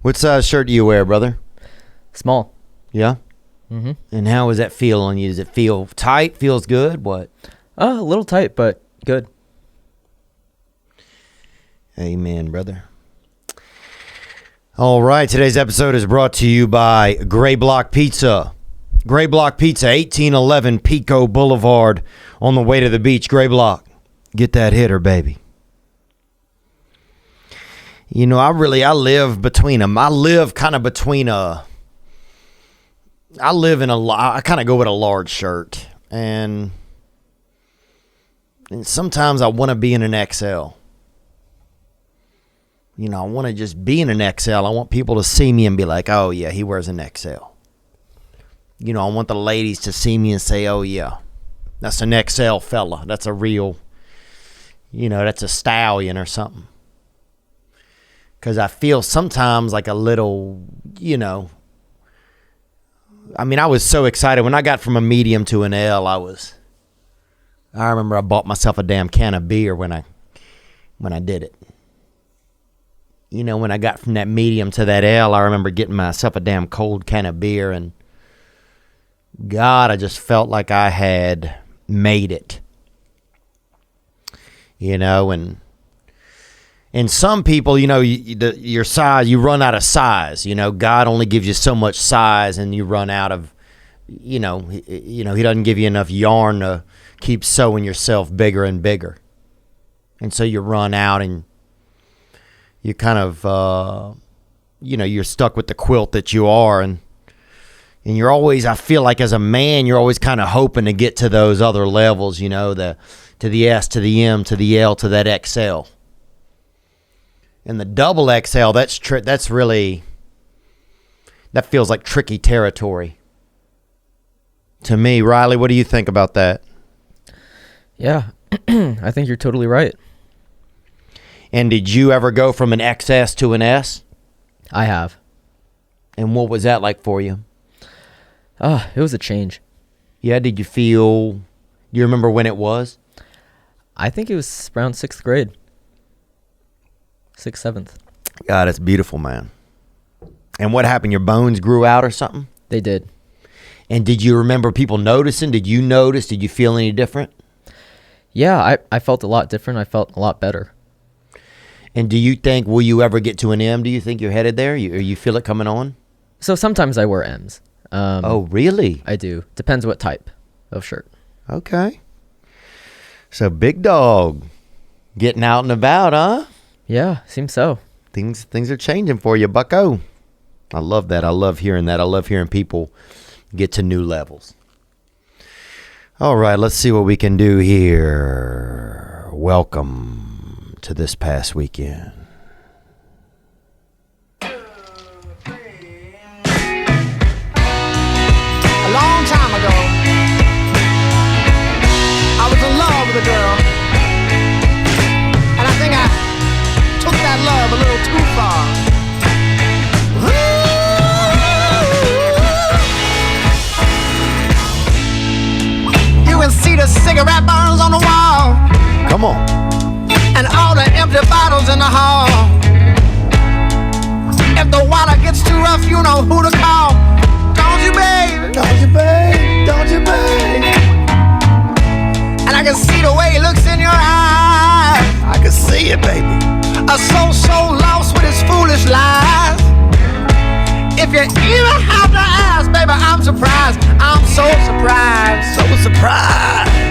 What size shirt do you wear, brother? Small. Yeah? Mm-hmm. And how does that feel on you? Does it feel tight? Feels good? What? A little tight, but good. Amen, brother. All right, today's episode is brought to you by Gray Block Pizza. Gray Block Pizza, 1811 Pico Boulevard, on the way to the beach. Gray Block, get that hitter, baby. You know, I live between them. I live in I kind of go with a large shirt. And sometimes I want to be in an XL. You know, I want to just be in an XL. I want people to see me and be like, oh, yeah, he wears an XL. You know, I want the ladies to see me and say, oh, yeah, that's an XL fella. That's a real, that's a stallion or something. Because I feel sometimes like a little, I was so excited. When I got from a medium to an L, I remember I bought myself a damn can of beer when I did it. You know, when I got from that medium to that L, I remember getting myself a damn cold can of beer, and God, I just felt like I had made it. You know, and some people, your size, you run out of size. You know, God only gives you so much size, and you run out of, He doesn't give you enough yarn to keep sewing yourself bigger and bigger. And so you run out, and you kind of, you're stuck with the quilt that you are. And you're always, I feel like as a man, you're always kind of hoping to get to those other levels, to the S, to the M, to the L, to that XL. And the double XL, that feels like tricky territory to me. Riley, what do you think about that? Yeah, I think you're totally right. And did you ever go from an XS to an S? I have. And what was that like for you? It was a change. Yeah, do you remember when it was? I think it was around 6th grade. 6th, 7th. God, it's beautiful, man. And what happened? Your bones grew out or something? They did. And did you remember people noticing? Did you notice? Did you feel any different? Yeah, I felt a lot different. I felt a lot better. And do you think, will you ever get to an M? Do you think you're headed there? Or you feel it coming on? So sometimes I wear M's. Oh, really? I do. Depends what type of shirt. Okay. So big dog, getting out and about, huh? Yeah, seems so. Things are changing for you, bucko. I love that. I love hearing that. I love hearing people get to new levels. All right, let's see what we can do here. Welcome to this past weekend. A long time ago, I was in love with a girl, and I think I took that love a little too far. Ooh. You can see the cigarette burns on the wall. Come on. And all the empty bottles in the hall. If the water gets too rough, you know who to call. Don't you, babe? Don't you, babe? Don't you, babe? And I can see the way he looks in your eyes. I can see it, baby. A soul so lost with his foolish lies. If you even have to ask, baby, I'm surprised. I'm so surprised. So surprised.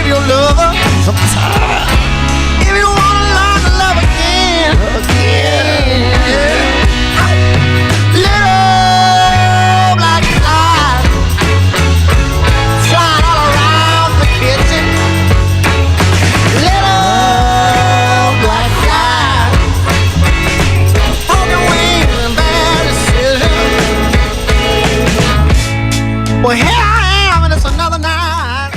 Your lover sometimes. If you wanna learn to love again. Little black flies flying all around the kitchen. Little black flies on your wings and bad decisions. Well, here I am, and it's another night.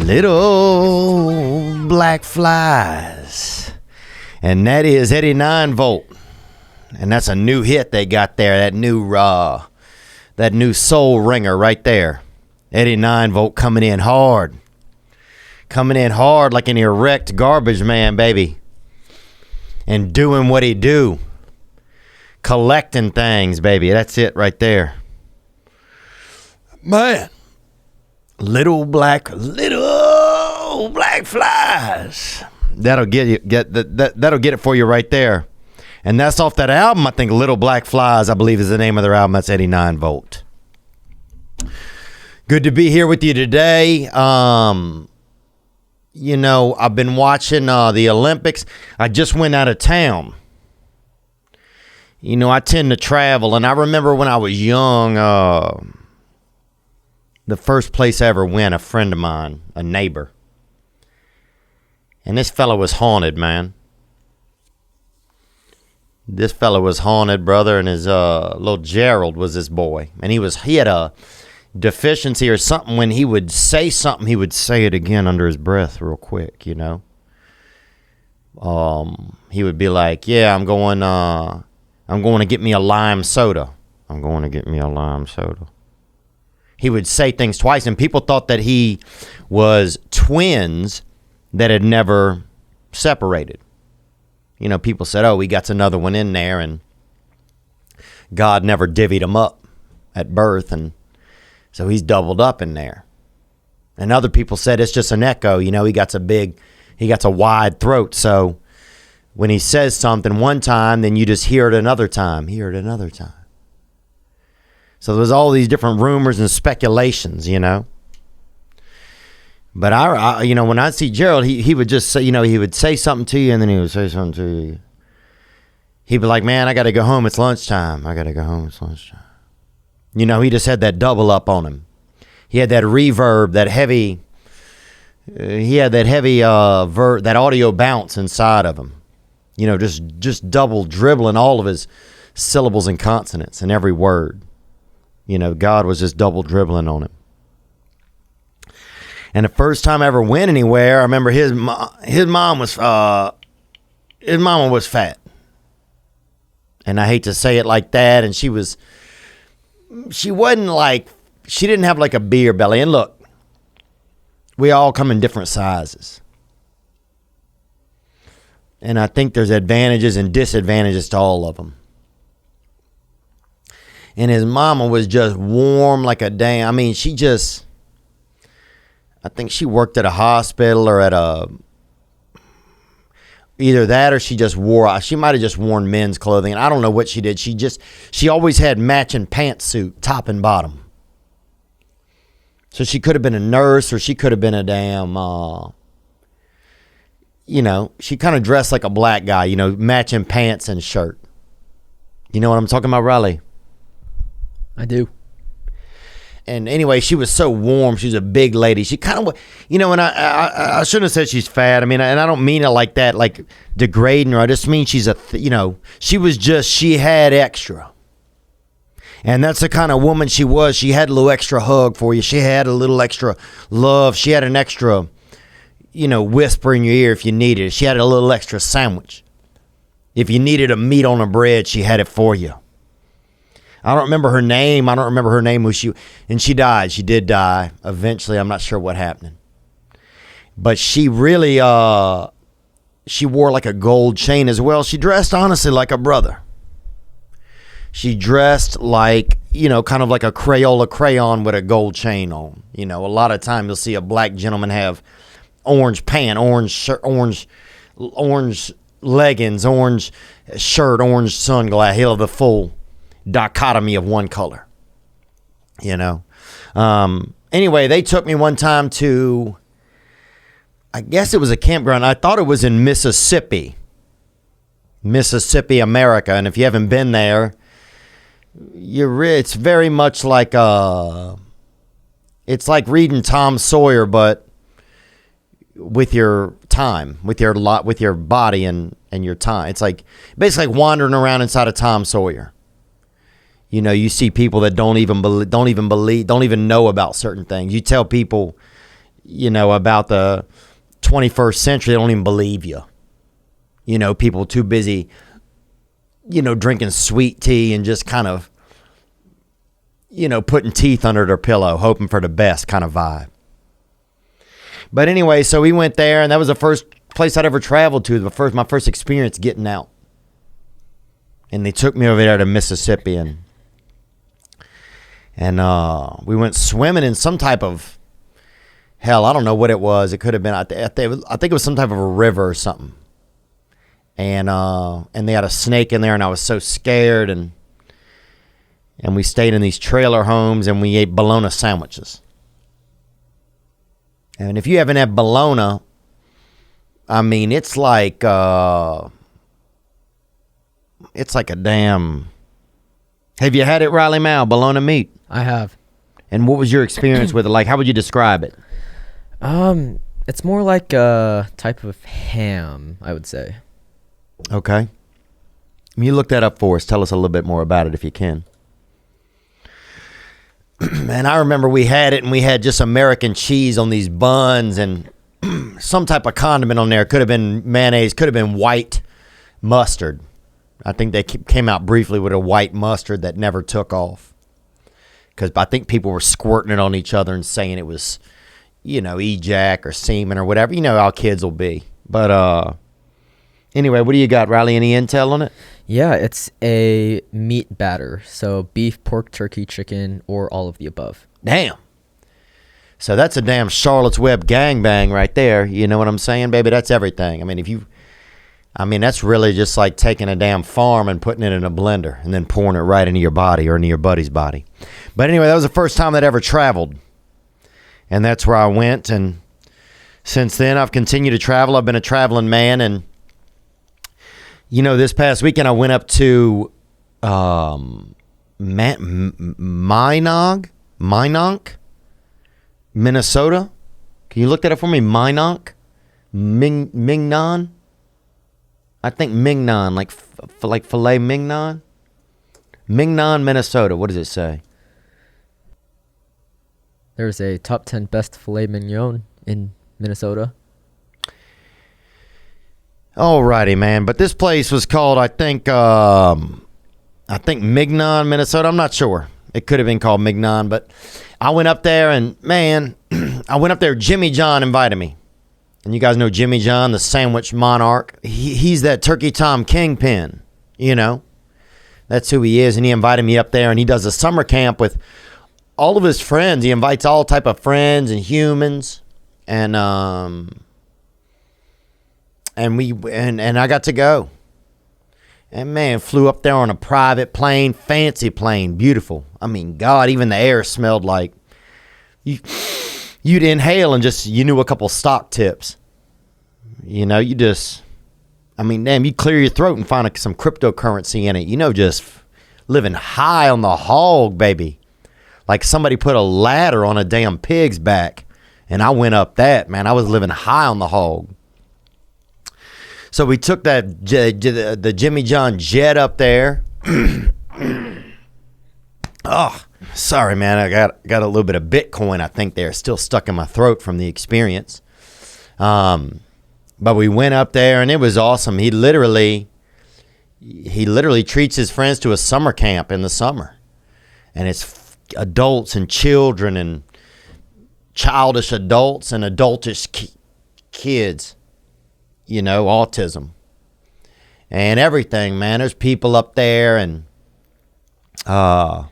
Little black flies. And that is Eddie 9 Volt. And that's a new hit they got there. That new soul ringer right there. Eddie 9 Volt coming in hard. Coming in hard like an erect garbage man, baby. and doing what he do. Collecting things, baby. That's it right there. Man. Little black flies. That'll that'll get it for you right there. And that's off that album, I think. Little Black Flies, I believe, is the name of their album. That's 89 Volt. Good to be here with you today. You know, I've been watching the Olympics. I just went out of town. You know, I tend to travel, and I remember when I was young, the first place I ever went, a friend of mine, a neighbor. And this fella was haunted, man. This fella was haunted, brother, and his little Gerald was his boy. And he had a deficiency or something. When he would say something, he would say it again under his breath real quick, you know. He would be like, yeah, I'm going to get me a lime soda. I'm going to get me a lime soda. He would say things twice, and people thought that he was twins that had never separated. You know, people said, oh, he got another one in there, and God never divvied him up at birth, and so he's doubled up in there. And other people said it's just an echo. You know, he got a wide throat, so when he says something one time, then you just hear it another time. So there's all these different rumors and speculations, you know. But I you know, when I see Gerald, he would just say, you know, he would say something to you, and then he would say something to you. He'd be like, man, I got to go home. It's lunchtime. You know, he just had that double up on him. He had that reverb, that heavy, that audio bounce inside of him. You know, just double dribbling all of his syllables and consonants in every word. You know, God was just double dribbling on him. And the first time I ever went anywhere, I remember his mama was fat. And I hate to say it like that. And she didn't have like a beer belly. And look, we all come in different sizes. And I think there's advantages and disadvantages to all of them. And his mama was just warm like a damn. I mean, I think she worked at a hospital or either that or she might have just worn men's clothing. And I don't know what she did. She always had matching pantsuit, top and bottom. So she could have been a nurse, or she could have been a damn, you know, she kind of dressed like a black guy, you know, matching pants and shirt. You know what I'm talking about, Riley? I do. And anyway, she was so warm. She was a big lady. She kind of, you know, and I shouldn't have said she's fat. I mean, and I don't mean it like that, like degrading her. I just mean she's you know, she had extra. And that's the kind of woman she was. She had a little extra hug for you. She had a little extra love. She had an extra, you know, whisper in your ear if you needed it. She had a little extra sandwich. If you needed a meat on a bread, she had it for you. I don't remember her name. And she died. She did die eventually. I'm not sure what happened. But she really, she wore like a gold chain as well. She dressed honestly like a brother. She dressed like, you know, kind of like a Crayola crayon with a gold chain on. You know, a lot of time you'll see a black gentleman have orange pant, orange shirt, orange leggings, orange shirt, orange sunglasses. He'll have the full dichotomy of one color, you know. Anyway, they took me one time to, I guess it was a campground. I thought it was in Mississippi, America. And if you haven't been there, it's very much like it's like reading Tom Sawyer, but with your time, with your body and your time. It's like basically like wandering around inside of Tom Sawyer. You know, you see people that don't even know about certain things. You tell people, you know, about the 21st century, they don't even believe you. You know, people too busy, you know, drinking sweet tea and just kind of, you know, putting teeth under their pillow, hoping for the best kind of vibe. But anyway, so we went there, and that was the place I'd ever traveled to. My first experience getting out. And they took me over there to Mississippi, and we went swimming in some type of, hell, I don't know what it was. It could have been, I think it was some type of a river or something. And they had a snake in there, and I was so scared, and we stayed in these trailer homes, and we ate bologna sandwiches. And if you haven't had bologna, I mean, it's like a damn. Have you had it, Riley Mal, bologna meat? I have. And what was your experience with it? Like, how would you describe it? It's more like a type of ham, I would say. Okay. You look that up for us. Tell us a little bit more about it if you can. And I remember we had it, and we had just American cheese on these buns and some type of condiment on there. Could have been mayonnaise, could have been white mustard. I think they came out briefly with a white mustard that never took off. Because I think people were squirting it on each other and saying it was, e-jack or semen or whatever. You know how kids will be. But anyway, what do you got, Riley? Any intel on it? Yeah, it's a meat batter. So beef, pork, turkey, chicken, or all of the above. Damn. So that's a damn Charlotte's Web gangbang right there. You know what I'm saying, baby? That's everything. I mean, that's really just like taking a damn farm and putting it in a blender and then pouring it right into your body or into your buddy's body. But anyway, that was the first time I'd ever traveled. And that's where I went. And since then, I've continued to travel. I've been a traveling man. And, this past weekend, I went up to Minonk, Minnesota. Can you look that up for me? Minonk? Mignon? I think mignon, like filet mignon. Mignon, Minnesota. What does it say? There's a top 10 best filet mignon in Minnesota. Alrighty, man. But this place was called, I think Mignon, Minnesota. I'm not sure. It could have been called Mignon, but I went up there, and man, Jimmie John invited me. And you guys know Jimmie John, the sandwich monarch. He's that Turkey Tom kingpin, That's who he is. And he invited me up there, and he does a summer camp with all of his friends. He invites all type of friends and humans. And I got to go. And man, flew up there on a private plane, fancy plane, beautiful. I mean, God, even the air smelled like you'd inhale and you knew a couple stock tips. You clear your throat and find some cryptocurrency in it. Just living high on the hog, baby. Like somebody put a ladder on a damn pig's back, and I went up that, man. I was living high on the hog. So we took the Jimmie John jet up there. Oh, sorry, man. I got a little bit of Bitcoin, I think, there, still stuck in my throat from the experience. But we went up there, and it was awesome. He literally treats his friends to a summer camp in the summer. And it's adults and children and childish adults and adultish kids. Autism. And everything, man. There's people up there, and Travis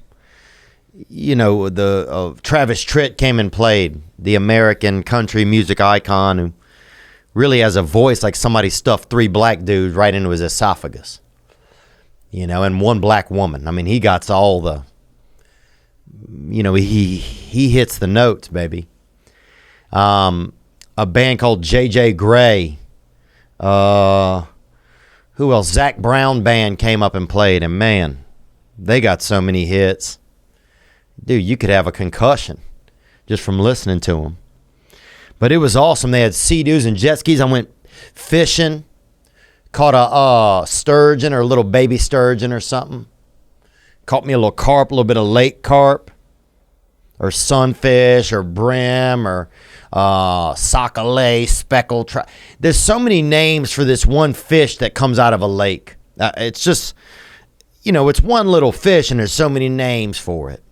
Tritt came and played, the American country music icon who really has a voice like somebody stuffed 3 black dudes right into his esophagus. And 1 black woman. I mean, he got all the, he hits the notes, baby. A band called J.J. Grey. Who else? Zach Brown Band came up and played, and man, they got so many hits. Dude, you could have a concussion just from listening to them. But it was awesome. They had sea-doos and jet skis. I went fishing, caught a sturgeon or a little baby sturgeon or something. Caught me a little carp, a little bit of lake carp, or sunfish, or brim, or sockeye, speckled trout. There's so many names for this one fish that comes out of a lake. It's just, it's one little fish, and there's so many names for it.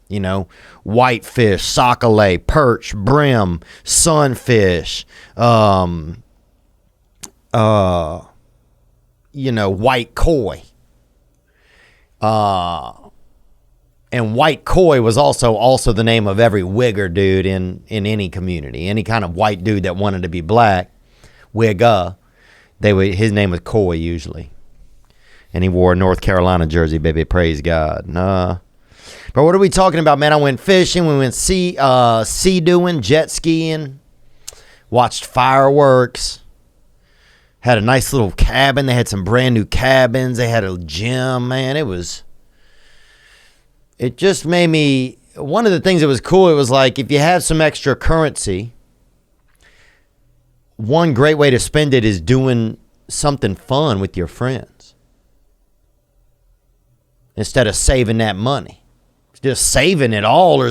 Whitefish, sockeye, perch, brim, sunfish, white koi. And white koi was also the name of every wigger dude in any community. Any kind of white dude that wanted to be black, wigger, his name was Koi usually. And he wore a North Carolina jersey, baby. Praise God. But what are we talking about, man? I went fishing. We went sea-doing, jet skiing. Watched fireworks. Had a nice little cabin. They had some brand new cabins. They had a gym, man. It just made me, one of the things that was cool, it was like, if you have some extra currency, one great way to spend it is doing something fun with your friends. Instead of saving that money. Just saving it all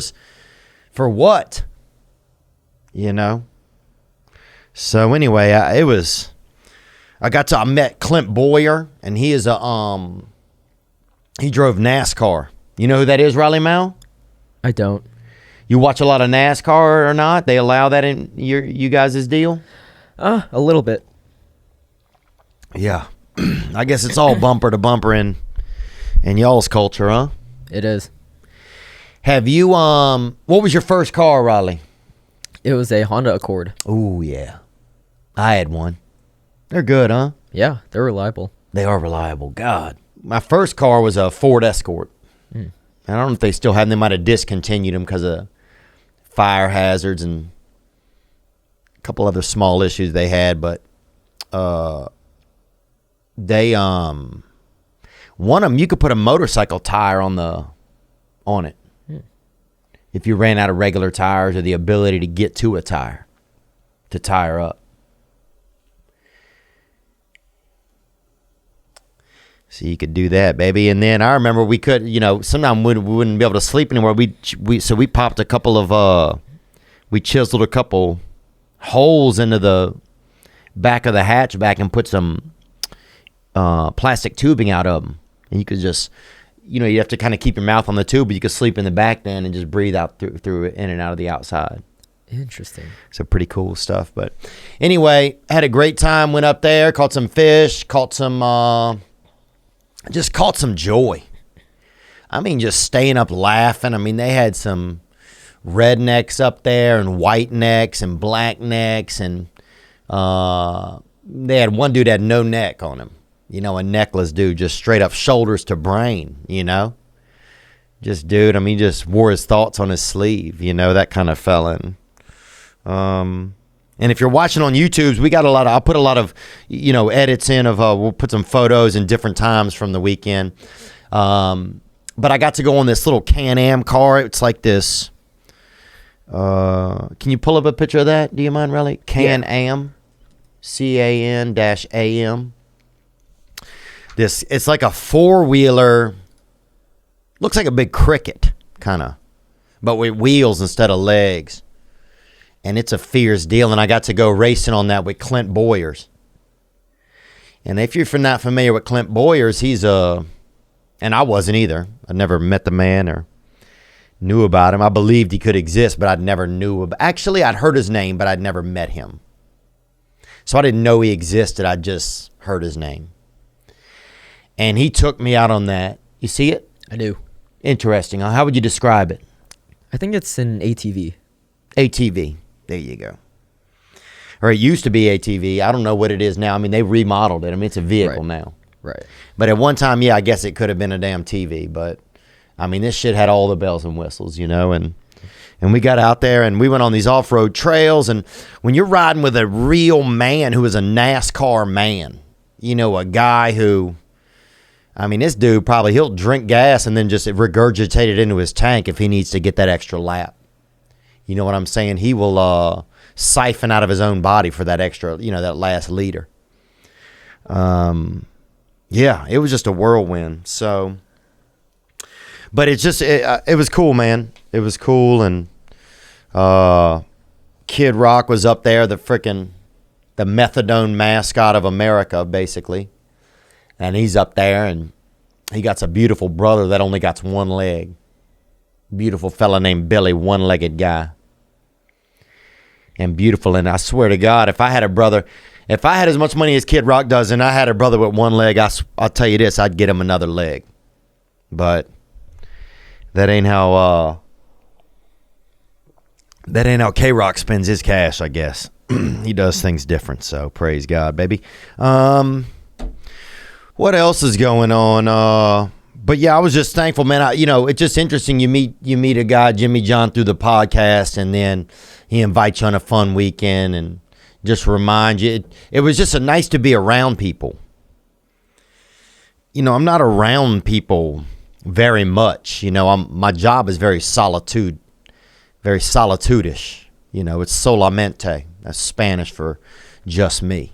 for what? So anyway, I met Clint Boyer, and he is he drove NASCAR. You know who that is, Riley Mao? I don't. You watch a lot of NASCAR or not? They allow that in you guys' deal? A little bit. Yeah. I guess it's all bumper to bumper in y'all's culture, huh? It is. Have you, what was your first car, Riley? It was a Honda Accord. Oh, yeah. I had one. They're good, huh? Yeah, they're reliable. They are reliable. God. My first car was a Ford Escort. I don't know if they still have them. They might have discontinued them because of fire hazards and a couple other small issues they had. But they one of them, you could put a motorcycle tire on it if you ran out of regular tires or the ability to get to a tire to tire up. So you could do that, baby. And then I remember we could, sometimes we wouldn't be able to sleep anywhere. So we popped a couple of, we chiseled a couple holes into the back of the hatchback and put some plastic tubing out of them. And you could just, you have to kind of keep your mouth on the tube, but you could sleep in the back then and just breathe out through it, in and out of the outside. Interesting. So pretty cool stuff. But anyway, had a great time. Went up there, caught some fish, just caught some joy. I mean, just staying up laughing. I mean, they had some rednecks up there and white necks and black necks. And they had one dude that had no neck on him. A necklace dude, just straight up shoulders to brain, Just dude, I mean, just wore his thoughts on his sleeve, that kind of fella. And if you're watching on YouTube, I'll put a lot of, edits in of, we'll put some photos in different times from the weekend. But I got to go on this little Can-Am car. It's like this, can you pull up a picture of that? Do you mind, Riley? Can-Am, CAN-AM. It's like a four-wheeler, looks like a big Cricket, kind of, but with wheels instead of legs. And it's a fierce deal, and I got to go racing on that with Clint Boyers. And if you're not familiar with Clint Boyers, and I wasn't either. I never met the man or knew about him. I believed he could exist, but I'd never actually, I'd heard his name, but I'd never met him. So I didn't know he existed. I just heard his name. And he took me out on that. You see it? I do. Interesting. How would you describe it? I think it's an ATV. ATV. There you go. Or it used to be ATV. I don't know what it is now. I mean, they remodeled it. I mean, it's a vehicle now. Right. But at one time, yeah, I guess it could have been a damn TV. But, I mean, this shit had all the bells and whistles, and we got out there and we went on these off-road trails. And when you're riding with a real man who is a NASCAR man, a guy who, I mean, this dude probably, he'll drink gas and then just regurgitate it into his tank if he needs to get that extra lap. You know what I'm saying? He will siphon out of his own body for that extra, that last liter. Yeah, it was just a whirlwind. So, but it's just, it was cool, man. It was cool. And Kid Rock was up there, the methadone mascot of America, basically. And he's up there, and he got a beautiful brother that only got one leg. Beautiful fella named Billy, one-legged guy. And beautiful, and I swear to God, if I had a brother, If I had as much money as Kid Rock does and I had a brother with one leg, I'll tell you this, I'd get him another leg. But that ain't how K-Rock spends his cash, I guess. He does things different, so praise God, baby. What else is going on? But yeah, I was just thankful, man. It's just interesting. You meet a guy, Jimmie John, through the podcast, and then he invites you on a fun weekend and just reminds you. It was just nice to be around people. I'm not around people very much. My job is very solitudish. It's solamente. That's Spanish for just me.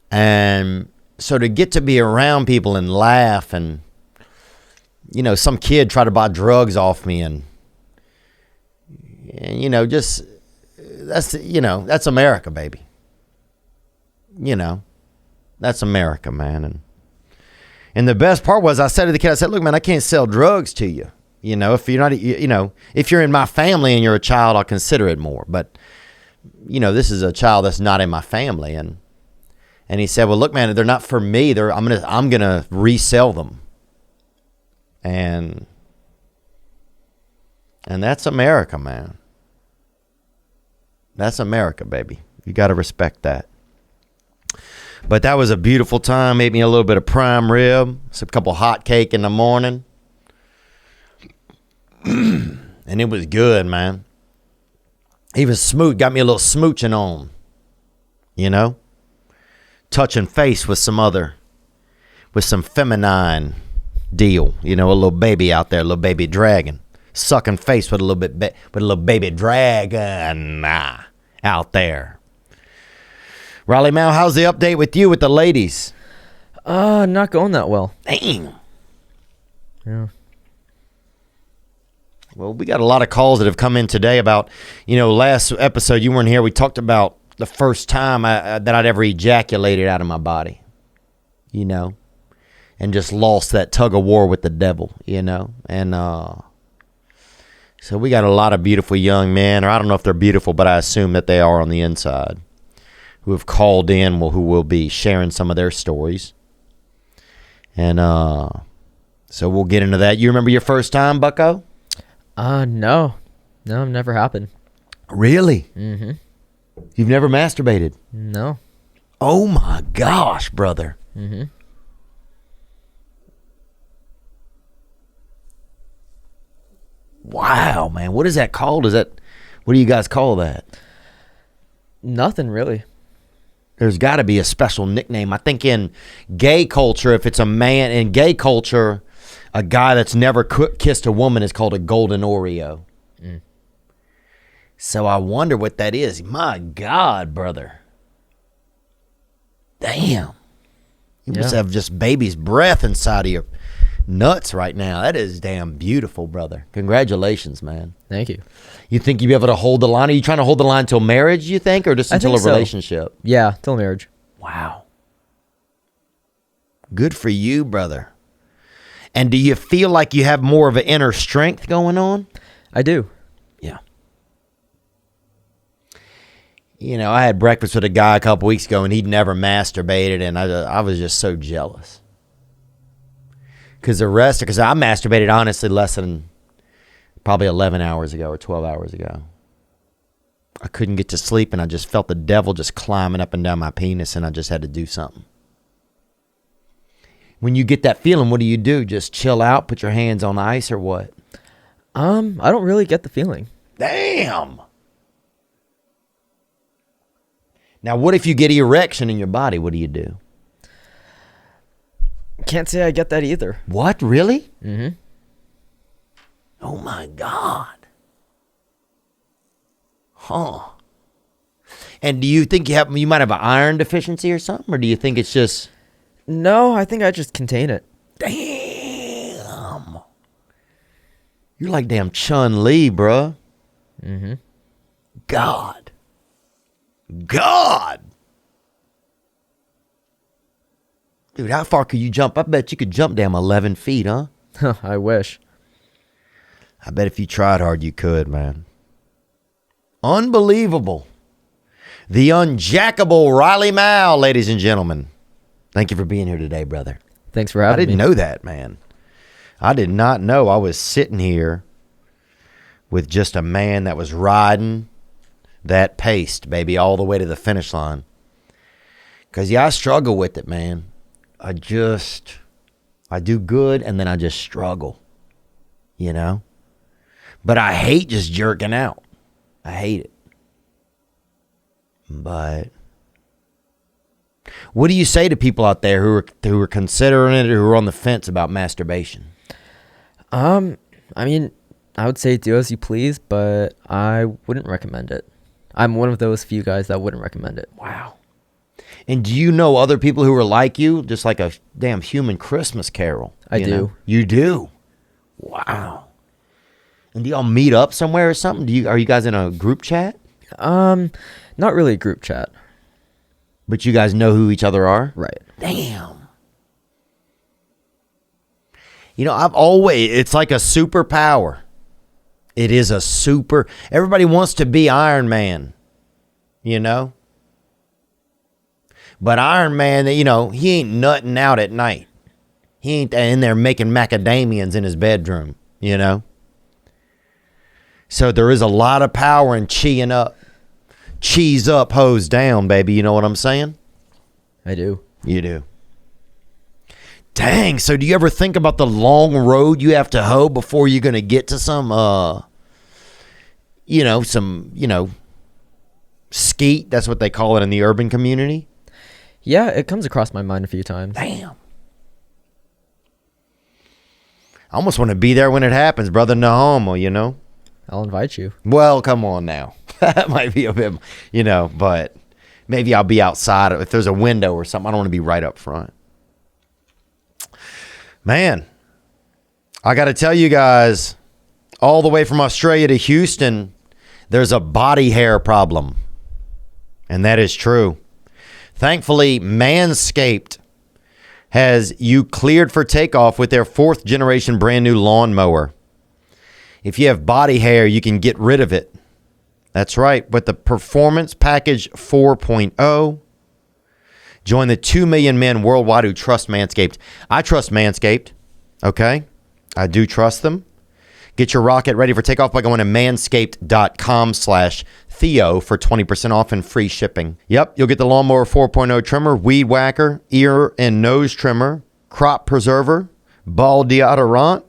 And so to get to be around people and laugh and, some kid tried to buy drugs off me and just, that's America, baby. That's America, man. And the best part was I said to the kid, look, man, I can't sell drugs to you. If you're not, if you're in my family and you're a child, I'll consider it more. But, this is a child that's not in my family. And he said, well, look, man, they're not for me. I'm gonna resell them. And that's America, man. That's America, baby. You got to respect that. But that was a beautiful time. Ate me a little bit of prime rib, some couple hot cake in the morning. And it was good, man. Even got me a little smooching on. Touching face with some feminine deal. A little baby out there, a little baby dragon. Sucking face with a little baby dragon out there. Raleigh Mal, how's the update with you with the ladies? Not going that well. Dang. Yeah. Well, we got a lot of calls that have come in today about, last episode, you weren't here. We talked about the first time that I'd ever ejaculated out of my body, and just lost that tug of war with the devil, and so we got a lot of beautiful young men, or I don't know if they're beautiful, but I assume that they are on the inside, who have called in, who will be sharing some of their stories. And so we'll get into that. You remember your first time, Bucko? No, never happened. Really? Mm-hmm. You've never masturbated? No. Oh my gosh, brother. Mm-hmm. Wow, man. What is that called? What do you guys call that? Nothing really. There's got to be a special nickname. I think in gay culture, if it's a man, in gay culture, a guy that's never kissed a woman is called a golden Oreo. Mm. So I wonder what that is. My God, brother. Damn. You must have just baby's breath inside of your nuts right now. That is damn beautiful, brother. Congratulations, man. Thank you. You think you'll be able to hold the line? Are you trying to hold the line till marriage, you think, or just until a relationship? Yeah, till marriage. Wow. Good for you, brother. And do you feel like you have more of an inner strength going on? I do. Yeah. I had breakfast with a guy a couple weeks ago, and he'd never masturbated, and I was just so jealous. Because I masturbated, honestly, less than probably 11 hours ago or 12 hours ago. I couldn't get to sleep, and I just felt the devil just climbing up and down my penis, and I just had to do something. When you get that feeling, what do? Just chill out, put your hands on ice, or what? I don't really get the feeling. Damn! Now, what if you get erection in your body? What do? Can't say I get that either. What? Really? Mm-hmm. Oh, my God. Huh. And do you think you might have an iron deficiency or something? Or do you think it's just... No, I think I just contain it. Damn. You're like damn Chun-Li, bruh. Mm-hmm. God. Dude, how far could you jump? I bet you could jump damn 11 feet, huh? I wish. I bet if you tried hard, you could, man. Unbelievable. the unjackable Riley Mao, ladies and gentlemen. Thank you for being here today, brother. Thanks for having me. I didn't know that, man. I did not know I was sitting here with just a man that was riding that pace, baby, all the way to the finish line. Because, I struggle with it, man. I do good, and then I just struggle, But I hate just jerking out. I hate it. But what do you say to people out there who are considering it or who are on the fence about masturbation? I mean, I would say do as you please, but I wouldn't recommend it. I'm one of those few guys that wouldn't recommend it. Wow. And do you know other people who are like you, just like a damn human Christmas carol? I do. You do? Wow. And do y'all meet up somewhere or something? Are you guys in a group chat? Not really a group chat. But you guys know who each other are? Right. Damn. It's like a superpower. It is everybody wants to be Iron Man, But Iron Man, he ain't nutting out at night. He ain't in there making macadamians in his bedroom, So there is a lot of power in cheese up, hose down, baby. You know what I'm saying? I do. You do. Dang, so do you ever think about the long road you have to hoe before you're going to get to some, skeet? That's what they call it in the urban community. Yeah, it comes across my mind a few times. Damn. I almost want to be there when it happens, brother. No homo, I'll invite you. Well, come on now. That might be a bit, but maybe I'll be outside. If there's a window or something, I don't want to be right up front. Man, I got to tell you guys, all the way from Australia to Houston, there's a body hair problem. And that is true. Thankfully, Manscaped has you cleared for takeoff with their 4th generation brand new lawnmower. If you have body hair, you can get rid of it. That's right. With the Performance Package 4.0, join the 2 million men worldwide who trust Manscaped. I trust Manscaped. Okay? I do trust them. Get your rocket ready for takeoff by going to manscaped.com/Theo for 20% off and free shipping. Yep, you'll get the Lawnmower 4.0 trimmer, weed whacker, ear and nose trimmer, crop preserver, ball deodorant.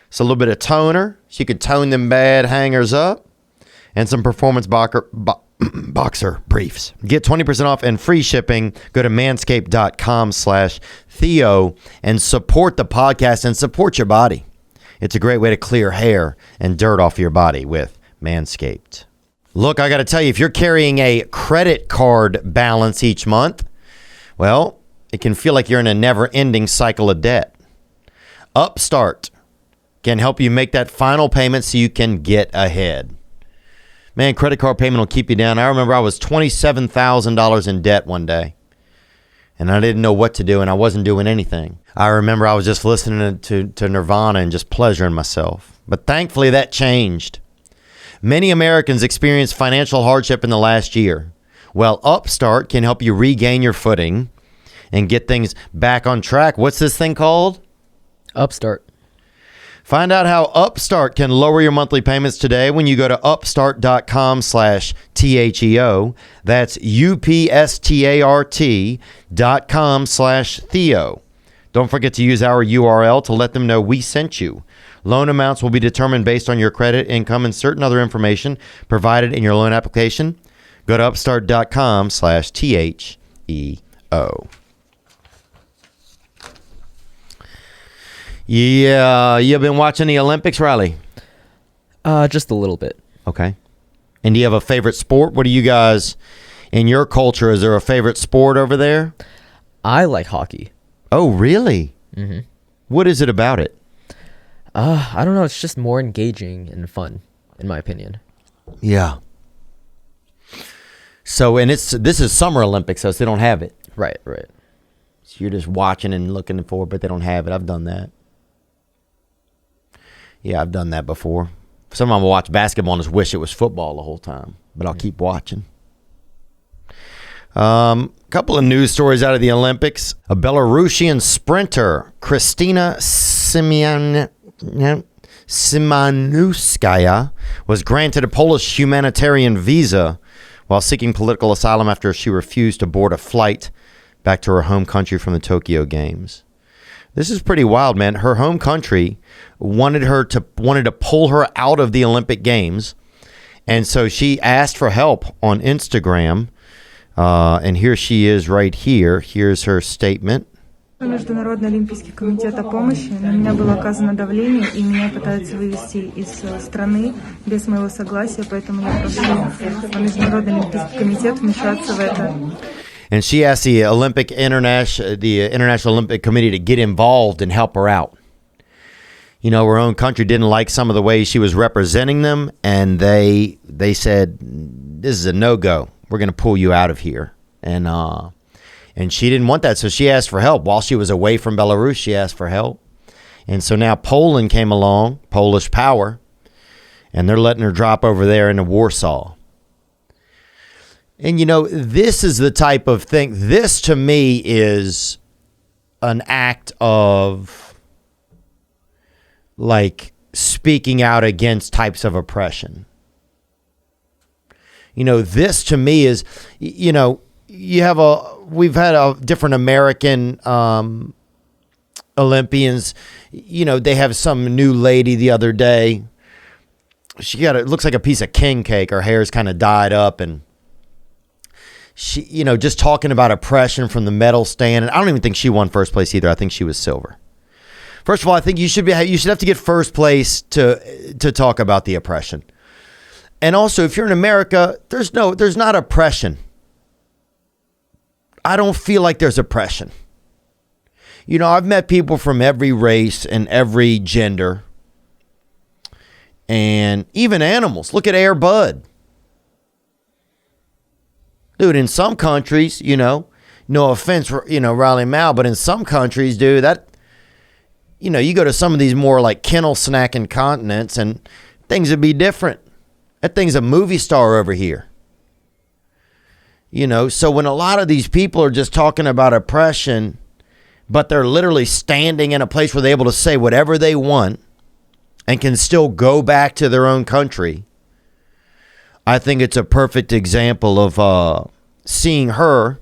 It's a little bit of toner, so you could tone them bad hangers up, and some performance boxer briefs. Get 20% off and free shipping. Go to manscaped.com/Theo and support the podcast and support your body. It's a great way to clear hair and dirt off your body with Manscaped. Look, I got to tell you, if you're carrying a credit card balance each month, well, it can feel like you're in a never-ending cycle of debt. Upstart can help you make that final payment so you can get ahead. Man, credit card payment will keep you down. I remember I was $27,000 in debt one day, and I didn't know what to do, and I wasn't doing anything. I remember I was just listening to Nirvana and just pleasuring myself. But thankfully, that changed. Many Americans experienced financial hardship in the last year. Well, Upstart can help you regain your footing and get things back on track. What's this thing called? Upstart. Find out how Upstart can lower your monthly payments today when you go to upstart.com/THEO. That's UPSTART.com/Theo. Don't forget to use our URL to let them know we sent you. Loan amounts will be determined based on your credit, income, and certain other information provided in your loan application. Go to upstart.com/THEO. Yeah, you been watching the Olympics, Riley? Just a little bit. Okay. And do you have a favorite sport? What do you guys, in your culture, is there a favorite sport over there? I like hockey. Oh, really? Mm-hmm. What is it about it? I don't know. It's just more engaging and fun, in my opinion. Yeah. So, and this is Summer Olympics, so they don't have it. Right. So you're just watching and looking for it, but they don't have it. I've done that. Yeah, I've done that before. Sometimes I'll watch basketball and just wish it was football the whole time, but I'll keep watching. Couple of news stories out of the Olympics. A Belarusian sprinter, Kristina Simanouskaya, was granted a Polish humanitarian visa while seeking political asylum after she refused to board a flight back to her home country from the Tokyo Games. This is pretty wild, man. Her home country wanted to pull her out of the Olympic Games, and so she asked for help on Instagram. And here she is right here. Here's her statement. Международный олимпийский комитет о помощи. На меня было оказано давление, и меня пытаются вывести из страны без моего согласия, поэтому я прошу Международный олимпийский комитет вмешаться в это. And she asked the International Olympic Committee to get involved and help her out. You know, her own country didn't like some of the ways she was representing them, and they said, "This is a no-go. We're going to pull you out of here." And she didn't want that, so she asked for help. While she was away from Belarus, she asked for help. And so now Poland came along, Polish power, and they're letting her drop over there into Warsaw. And, you know, this is the type of thing, this to me is an act of, like, speaking out against types of oppression. You know, this to me is, you know, we've had different American Olympians. You know, they have some new lady the other day. It looks like a piece of king cake. Her hair's kind of dyed up, and she, you know, just talking about oppression from the medal stand. And I don't even think she won first place either. I think she was silver. First of all, I think you should have to get first place to talk about the oppression. And also, if you're in America, there's not oppression. I don't feel like there's oppression. You know, I've met people from every race and every gender, and even animals. Look at Air Bud. Dude, in some countries, you know, no offense, you know, Riley Mal, but in some countries, dude, that, you know, you go to some of these more like kennel snacking continents and things would be different. That thing's a movie star over here. You know, so when a lot of these people are just talking about oppression, but they're literally standing in a place where they're able to say whatever they want and can still go back to their own country, I think it's a perfect example of seeing her.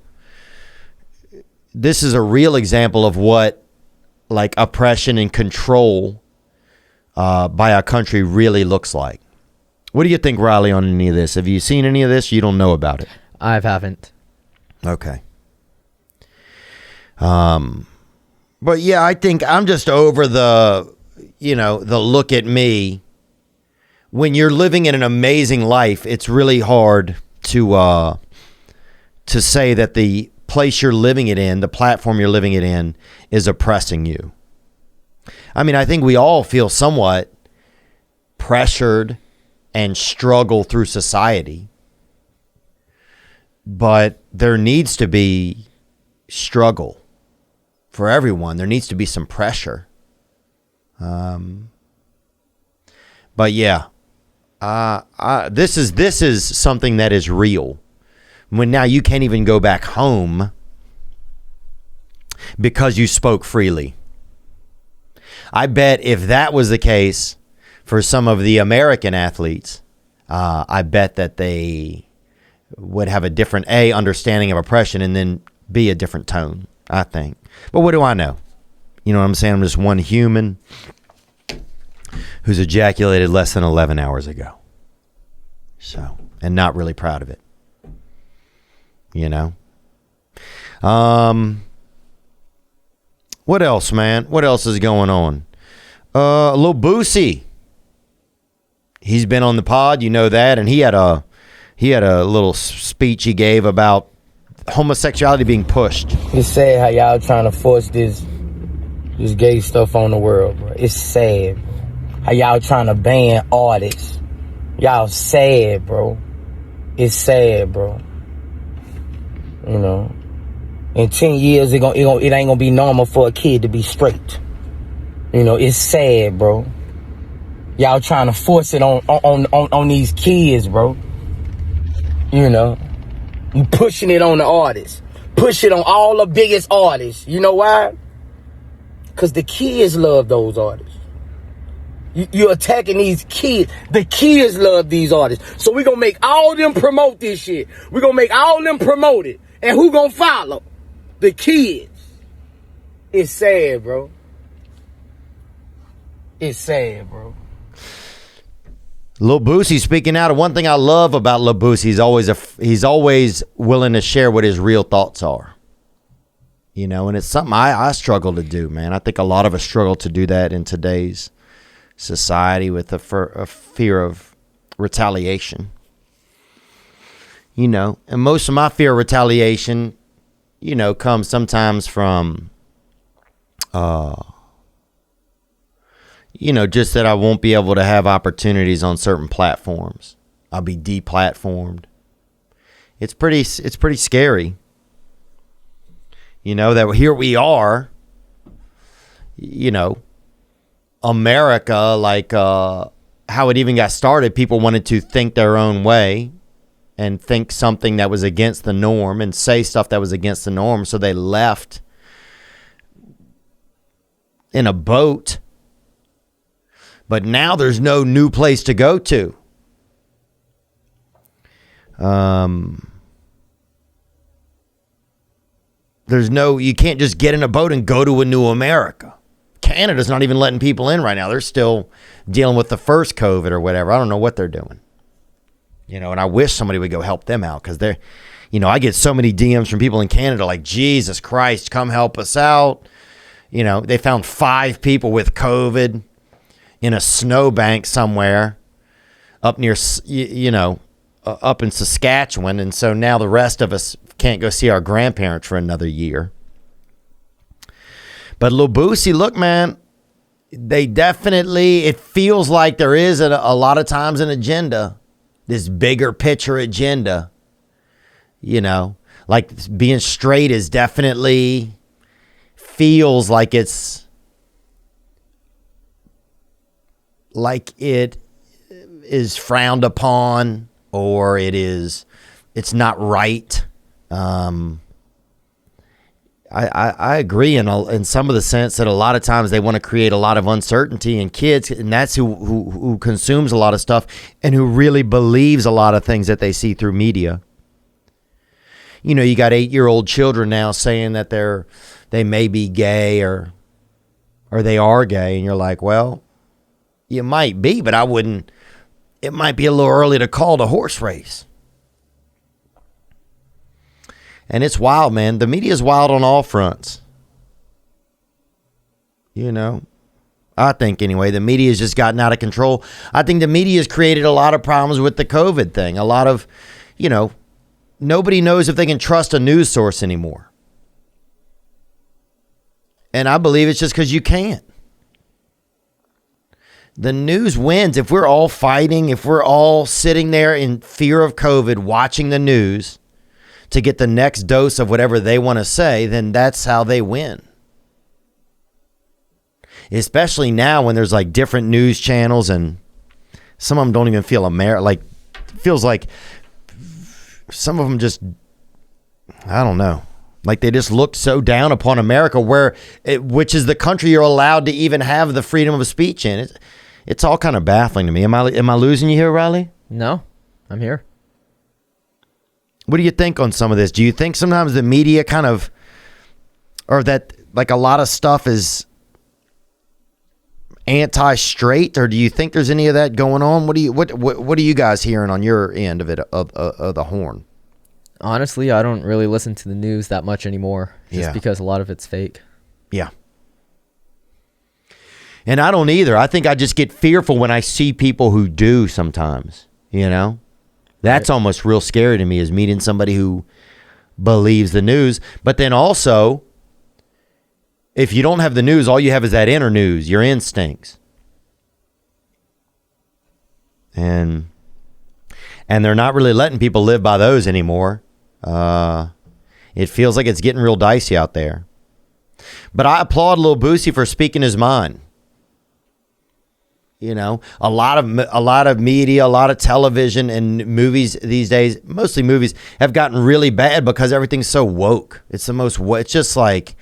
This is a real example of what like oppression and control by a country really looks like. What do you think, Riley, on any of this? Have you seen any of this? You don't know about it. I haven't. Okay. But yeah, I think I'm just over the look at me. When you're living in an amazing life, it's really hard to say that the place you're living it in, the platform you're living it in, is oppressing you. I mean, I think we all feel somewhat pressured and struggle through society. But there needs to be struggle for everyone. There needs to be some pressure. But yeah, this is something that is real. When now you can't even go back home because you spoke freely. I bet if that was the case for some of the American athletes, I bet that they would have a different understanding of oppression and then B, a different tone, I think. But what do I know? You know what I'm saying? I'm just one human who's ejaculated less than 11 hours ago. So, and not really proud of it. You know? What else, man? What else is going on? Lil Boosie. He's been on the pod, you know that, and he had a little speech he gave about homosexuality being pushed. It's sad how y'all trying to force this gay stuff on the world, bro. It's sad. How y'all trying to ban artists. Y'all sad, bro. It's sad, bro. You know, in 10 years, it ain't gonna be normal for a kid to be straight. You know, it's sad, bro. Y'all trying to force it on these kids, bro. You know, You pushing it on the artists. Push it on all the biggest artists. You know why? Because the kids love those artists. You're attacking these kids. The kids love these artists. So we're going to make all them promote this shit. We're going to make all them promote it. And who going to follow? The kids. It's sad, bro. It's sad, bro. Lil Boosie speaking out. One thing I love about Lil Boosie, he's always willing to share what his real thoughts are. You know, and it's something I struggle to do, man. I think a lot of us struggle to do that in today's society with a fear of retaliation. You know, and most of my fear of retaliation, you know, comes sometimes from, you know, just that I won't be able to have opportunities on certain platforms. I'll be deplatformed. It's pretty scary. You know, that here we are, you know, America, like how it even got started, people wanted to think their own way and think something that was against the norm and say stuff that was against the norm. So they left in a boat. But now there's no new place to go to. You can't just get in a boat and go to a new America. Canada's not even letting people in right now. They're still dealing with the first COVID or whatever. I don't know what they're doing. You know, and I wish somebody would go help them out because they're, you know, I get so many DMs from people in Canada like, Jesus Christ, come help us out. You know, they found 5 people with COVID in a snowbank somewhere up near, you know, up in Saskatchewan. And so now the rest of us can't go see our grandparents for another year. But Lil Boosie, look, man, they definitely, it feels like there is a lot of times an agenda, this bigger picture agenda, you know, like being straight is definitely feels like it's, like it is frowned upon or it's not right. I agree in some of the sense that a lot of times they want to create a lot of uncertainty in kids, and that's who consumes a lot of stuff and who really believes a lot of things that they see through media. You know, you got 8-year-old children now saying that they may be gay or they are gay, and you're like, well, you might be, but it might be a little early to call the horse race. And it's wild, man. The media is wild on all fronts. You know, I think anyway, the media has just gotten out of control. I think the media has created a lot of problems with the COVID thing. A lot of, you know, nobody knows if they can trust a news source anymore. And I believe it's just because you can't. The news wins. If we're all fighting, if we're all sitting there in fear of COVID, watching the news to get the next dose of whatever they want to say, then that's how they win. Especially now when there's like different news channels and some of them don't even feel like, feels like some of them just, I don't know. Like they just look so down upon America, which is the country you're allowed to even have the freedom of speech in. It's all kind of baffling to me. Am I losing you here, Riley? No, I'm here. What do you think on some of this? Do you think sometimes the media kind of, or that like a lot of stuff is anti-straight, or do you think there's any of that going on? What are you guys hearing on your end of it, of the horn? Honestly, I don't really listen to the news that much anymore, just Yeah. because a lot of it's fake. Yeah. And I don't either. I think I just get fearful when I see people who do sometimes, you know? That's almost real scary to me, is meeting somebody who believes the news. But then also, if you don't have the news, all you have is that inner news, your instincts. And they're not really letting people live by those anymore. It feels like it's getting real dicey out there. But I applaud Lil Boosie for speaking his mind. You know, a lot of media, a lot of television and movies these days, mostly movies, have gotten really bad because everything's so woke. It's the most. It's just like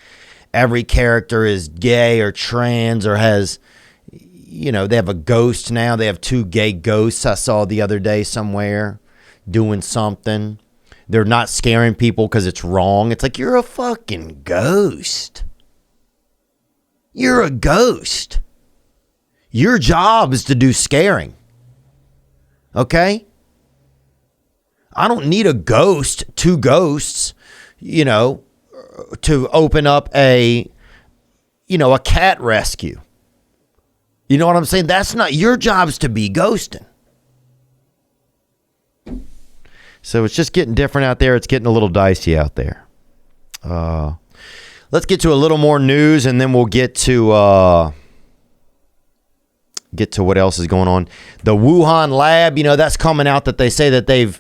every character is gay or trans or has, you know, they have a ghost now. They have 2 gay ghosts I saw the other day somewhere doing something. They're not scaring people because it's wrong. It's like, you're a fucking ghost. You're a ghost. Your job is to do scaring. Okay? I don't need a ghost, 2 ghosts, you know, to open up a cat rescue. You know what I'm saying? That's not your job's to be ghosting. So it's just getting different out there. It's getting a little dicey out there. Let's get to a little more news, and then we'll get to what else is going on. The Wuhan lab, you know, that's coming out that they say that they've,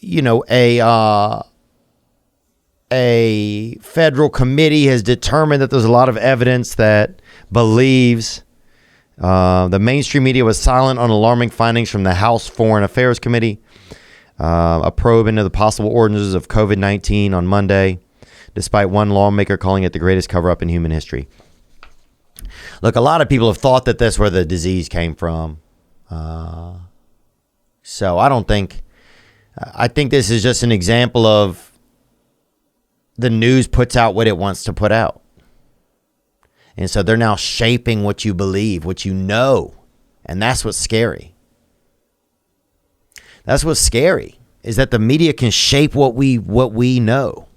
you know, a federal committee has determined that there's a lot of evidence that believes the mainstream media was silent on alarming findings from the House Foreign Affairs Committee, a probe into the possible origins of COVID-19 on Monday, despite one lawmaker calling it the greatest cover-up in human history. Look, a lot of people have thought that that's where the disease came from. So I think this is just an example of the news puts out what it wants to put out. And so they're now shaping what you believe, what you know. And that's what's scary. That's what's scary, is that the media can shape what we know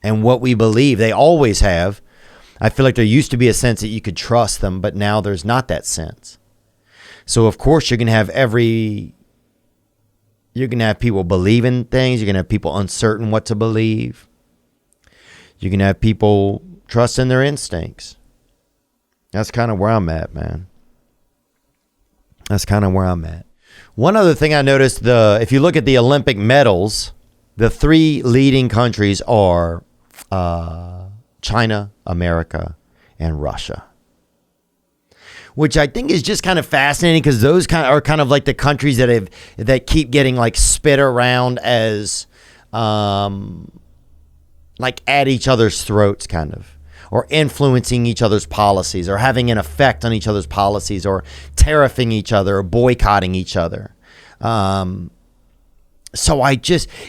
and what we believe. They always have. I feel like there used to be a sense that you could trust them, but now there's not that sense. So of course you're going to have people believing things. You're going to have people uncertain what to believe. You're going to have people trusting their instincts. That's kind of where I'm at, man. That's kind of where I'm at. One other thing I noticed, if you look at the Olympic medals, the 3 leading countries are China, America, and Russia. Which I think is just kind of fascinating, because those are kind of like the countries that keep getting like spit around as like at each other's throats, kind of, or influencing each other's policies, or having an effect on each other's policies, or tariffing each other, or boycotting each other. So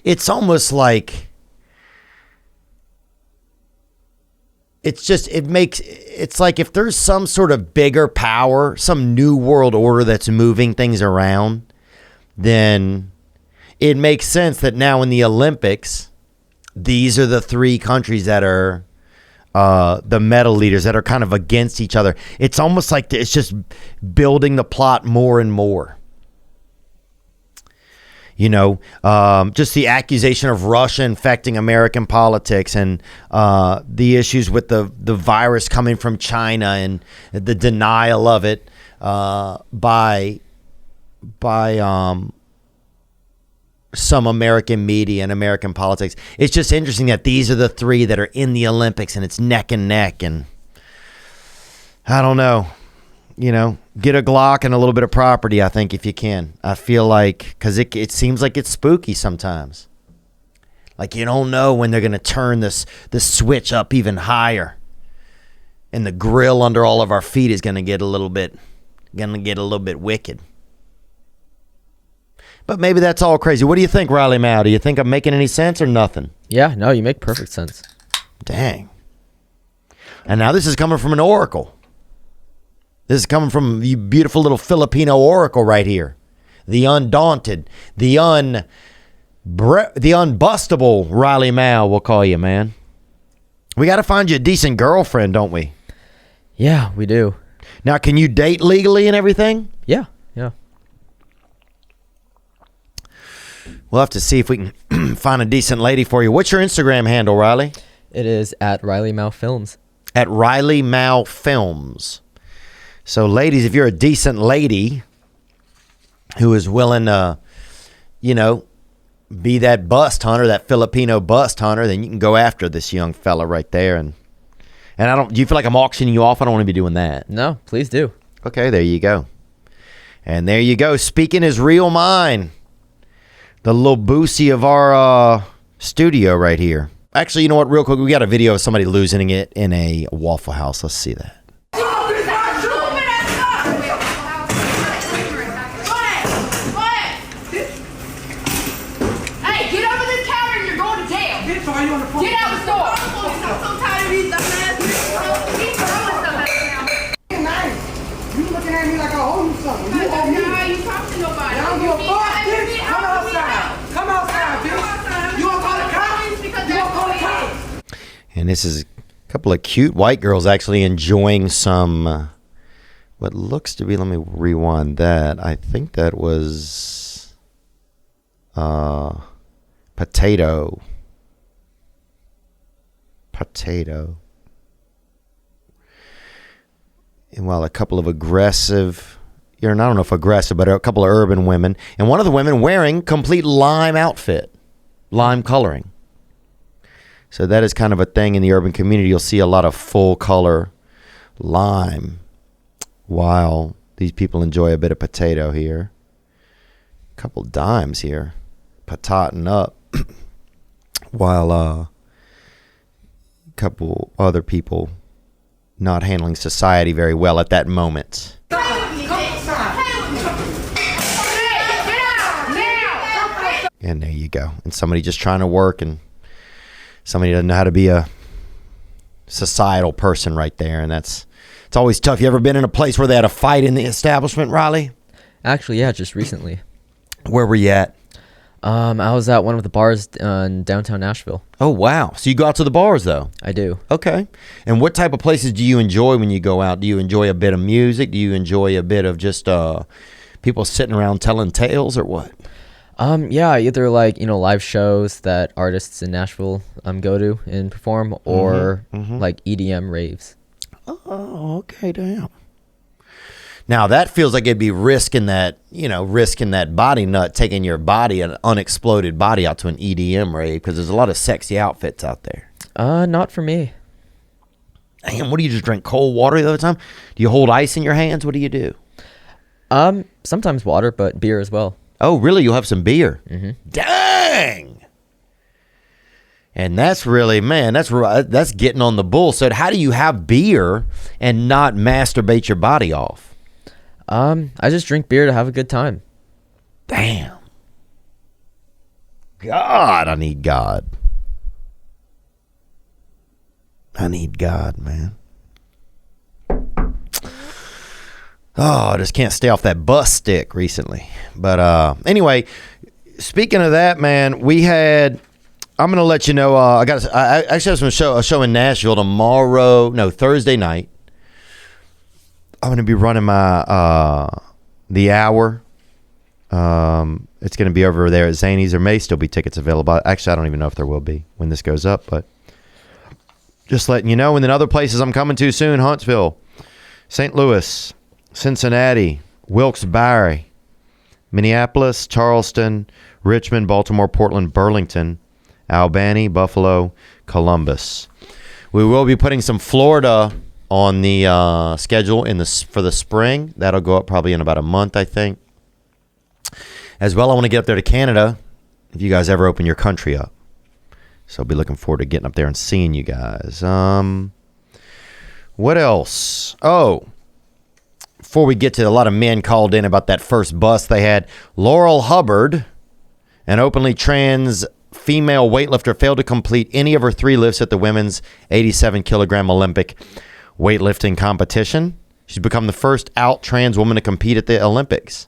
it's almost like, it's like if there's some sort of bigger power, some new world order that's moving things around, then it makes sense that now in the Olympics, these are the 3 countries that are the medal leaders that are kind of against each other. It's almost like it's just building the plot more and more. You know, just the accusation of Russia infecting American politics, and the issues with the virus coming from China, and the denial of it by some American media and American politics. It's just interesting that these are the 3 that are in the Olympics, and it's neck and neck. And I don't know. You know, get a Glock and a little bit of property, I think, if you can. I feel like, because it seems like it's spooky sometimes. Like, you don't know when they're going to turn the switch up even higher. And the grill under all of our feet is going to get a little bit wicked. But maybe that's all crazy. What do you think, Riley Mao? Do you think I'm making any sense or nothing? Yeah, no, you make perfect sense. Dang. And now this is coming from an oracle. This is coming from the beautiful little Filipino oracle right here. The undaunted, the unbustable Riley Mao, we'll call you, man. We got to find you a decent girlfriend, don't we? Yeah, we do. Now, can you date legally and everything? Yeah. We'll have to see if we can find a decent lady for you. What's your Instagram handle, Riley? It is at Riley Mao Films. At Riley Mao Films. So, ladies, if you're a decent lady who is willing to, you know, be that bust hunter, that Filipino bust hunter, then you can go after this young fella right there and And do you feel like I'm auctioning you off? I don't want to be doing that. No, please do. Okay, there you go. And there you go. Speaking his real mind. The little boosie of our studio right here. Actually, you know what? Real quick, we got a video of somebody losing it in a Waffle House. Let's see that. Hey, get over this counter and you're going to jail. Get out the store. I'm so tired of these dumbasses. Keep throwing stuff at me now. You looking at me like I owe you something. You owe me. How you talk to nobody? I don't give a fuck, bitch. Come outside. Come outside, bitch. You want to call the cops? You want to call the cops? And this is a couple of cute white girls actually enjoying some, what looks to be, let me rewind that. I think that was potato. And while a couple of aggressive, I don't know if aggressive, but a couple of urban women, and one of the women wearing complete lime outfit, lime coloring. So that is kind of a thing in the urban community. You'll see a lot of full color lime while these people enjoy a bit of potato here. A couple dimes here, patating up, while a couple other people not handling society very well at that moment. And there you go. And somebody just trying to work, and somebody doesn't know how to be a societal person right there. And it's always tough. You ever been in a place where they had a fight in the establishment, Riley? Actually, yeah, just recently. Where were you at? I was at one of the bars in downtown Nashville. Oh, wow. So you go out to the bars, though? I do. Okay. And what type of places do you enjoy when you go out? Do you enjoy a bit of music? Do you enjoy a bit of just people sitting around telling tales, or what? Yeah, either like, live shows that artists in Nashville go to and perform, or like EDM raves. Oh, okay, damn. Now that feels like it'd be risking that body nut, taking your body, an unexploded body, out to an EDM rave, because there's a lot of sexy outfits out there. Not for me. Damn, what do you just drink cold water the other time? Do you hold ice in your hands? What do you do? Sometimes water, but beer as well. Oh, really? You'll have some beer? Mm-hmm. Dang! And that's really, man, that's getting on the bull. So how do you have beer and not masturbate your body off? I just drink beer to have a good time. Damn. God, I need God. I need God, man. Oh, I just can't stay off that bus stick recently. But anyway, speaking of that, man, I'm going to let you know, I actually have a show in Nashville Thursday night. I'm going to be running my the hour. It's going to be over there at Zany's. There may still be tickets available. Actually, I don't even know if there will be when this goes up, but just letting you know. And then other places I'm coming to soon: Huntsville, St. Louis, Cincinnati, Wilkes-Barre, Minneapolis, Charleston, Richmond, Baltimore, Portland, Burlington, Albany, Buffalo, Columbus. We will be putting some Florida on the schedule for the spring. That'll go up probably in about a month, I think. As well, I want to get up there to Canada if you guys ever open your country up. So I'll be looking forward to getting up there and seeing you guys. What else? Oh, before we get to, a lot of men called in about that first bust they had. Laurel Hubbard, an openly trans female weightlifter, failed to complete any of her 3 lifts at the women's 87-kilogram Olympic weightlifting competition. She's become the first out trans woman to compete at the Olympics.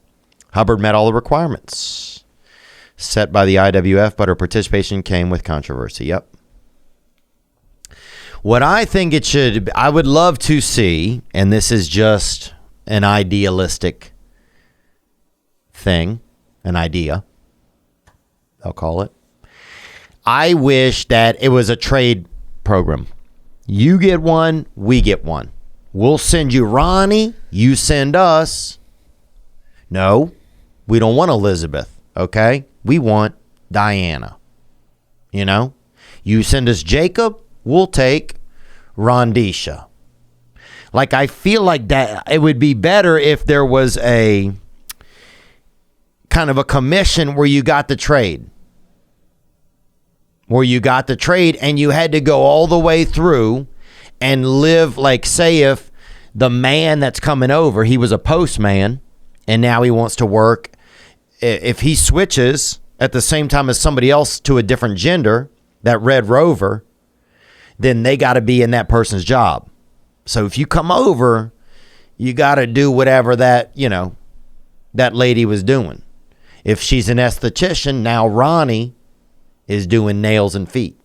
Hubbard met all the requirements set by the IWF, but her participation came with controversy. Yep. What I think I would love to see, and this is just an idealistic thing, an idea, I'll call it. I wish that it was a trade program. You get one, we get one. We'll send you Ronnie, you send us. No, we don't want Elizabeth, okay? We want Diana. You send us Jacob, we'll take Rondisha. Like, I feel like that it would be better if there was a kind of a commission where you got the trade. Where you got the trade and you had to go all the way through and live, like, say if the man that's coming over, he was a postman and now he wants to work. If he switches at the same time as somebody else to a different gender, that red Rover, then they got to be in that person's job. So if you come over, you got to do whatever that, you know, that lady was doing. If she's an esthetician, now Ronnie is doing nails and feet.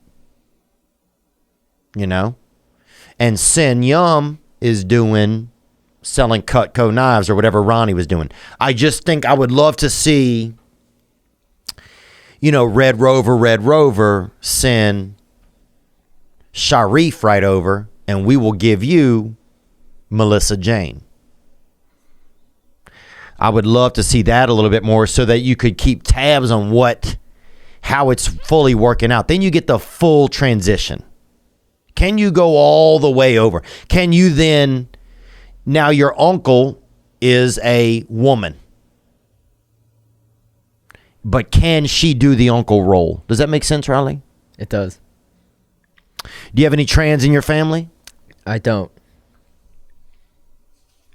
You know? And Sin Yum is doing selling Cutco knives or whatever Ronnie was doing. I just think I would love to see, you know, Red Rover, send Sharif right over, and we will give you Melissa Jane. I would love to see that a little bit more so that you could keep tabs on how it's fully working out. Then you get the full transition. Can you go all the way over? Can you then, now your uncle is a woman, but can she do the uncle role? Does that make sense, Riley? It does. Do you have any trans in your family? I don't.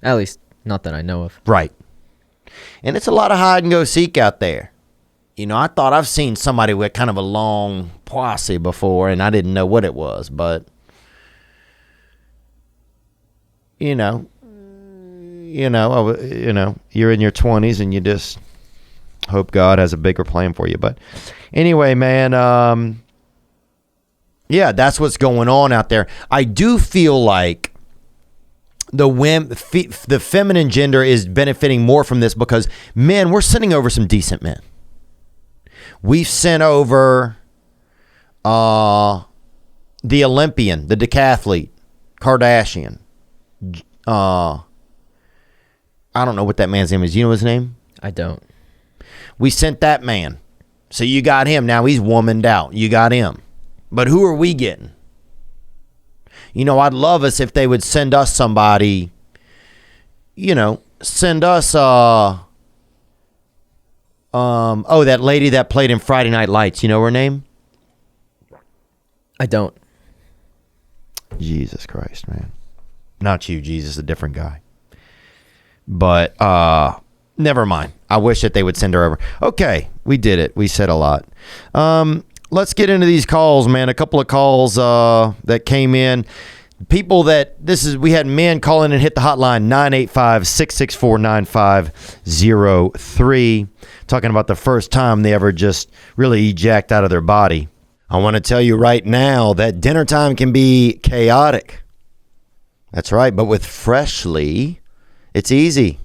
At least, not that I know of. Right. And it's a lot of hide and go seek out there. You know, I thought I've seen somebody with kind of a long posse before, and I didn't know what it was, but you know, you're in your 20s and you just hope God has a bigger plan for you. But anyway, man, yeah, that's what's going on out there. I do feel like the feminine gender is benefiting more from this because, men, we're sending over some decent men. We've sent over the Olympian, the decathlete, Kardashian. I don't know what that man's name is. You know his name? I don't. We sent that man. So you got him. Now he's womaned out. You got him. But who are we getting? You know, I'd love us if they would send us somebody, you know, send us, that lady that played in Friday Night Lights. You know her name? I don't. Jesus Christ, man. Not you, Jesus, a different guy. But never mind. I wish that they would send her over. Okay, we did it. We said a lot. Let's get into these calls, man. A couple of calls that came in. People we had men calling and hit the hotline 985-664-9503, talking about the first time they ever just really eject out of their body. I want to tell you right now that dinner time can be chaotic. That's right, but with Freshly, it's easy.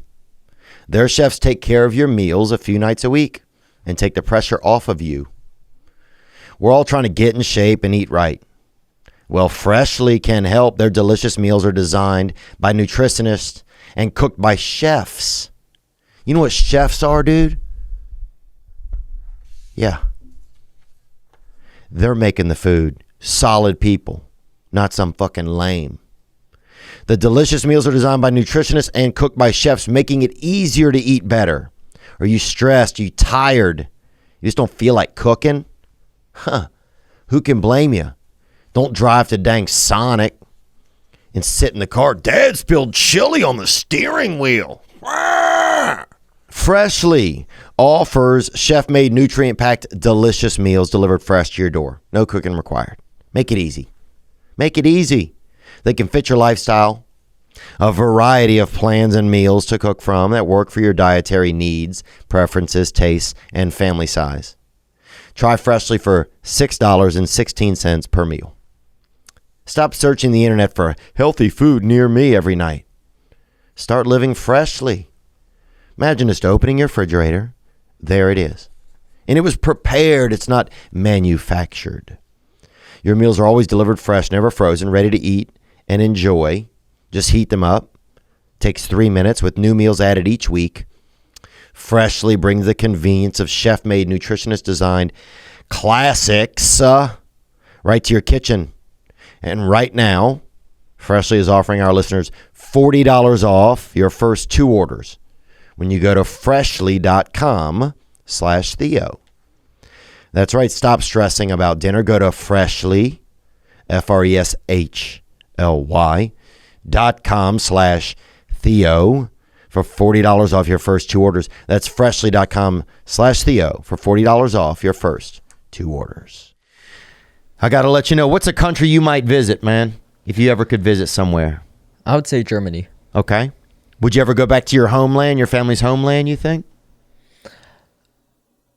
Their chefs take care of your meals a few nights a week and take the pressure off of you. We're all trying to get in shape and eat right. Well, Freshly can help. Their delicious meals are designed by nutritionists and cooked by chefs. You know what chefs are, dude? Yeah. They're making the food. Solid people, not some fucking lame. The delicious meals are designed by nutritionists and cooked by chefs, making it easier to eat better. Are you stressed? Are you tired? You just don't feel like cooking? Huh. Who can blame you? Don't drive to dang Sonic and sit in the car. Dad spilled chili on the steering wheel. Freshly offers chef-made, nutrient-packed, delicious meals delivered fresh to your door. No cooking required. Make it easy. Make it easy. They can fit your lifestyle. A variety of plans and meals to cook from that work for your dietary needs, preferences, tastes, and family size. Try Freshly for $6.16 per meal. Stop searching the internet for healthy food near me every night. Start living freshly. Imagine just opening your refrigerator. There it is. And it was prepared. It's not manufactured. Your meals are always delivered fresh, never frozen, ready to eat and enjoy. Just heat them up. Takes 3 minutes with new meals added each week. Freshly brings the convenience of chef-made, nutritionist-designed classics right to your kitchen. And right now, Freshly is offering our listeners $40 off your first 2 orders when you go to freshly.com/Theo. That's right. Stop stressing about dinner. Go to Freshly, freshly.com/Theo for $40 off your first 2 orders. That's freshly.com/Theo for $40 off your first 2 orders. I got to let you know, what's a country you might visit, man, if you ever could visit somewhere? I would say Germany. Okay. Would you ever go back to your homeland, your family's homeland, you think?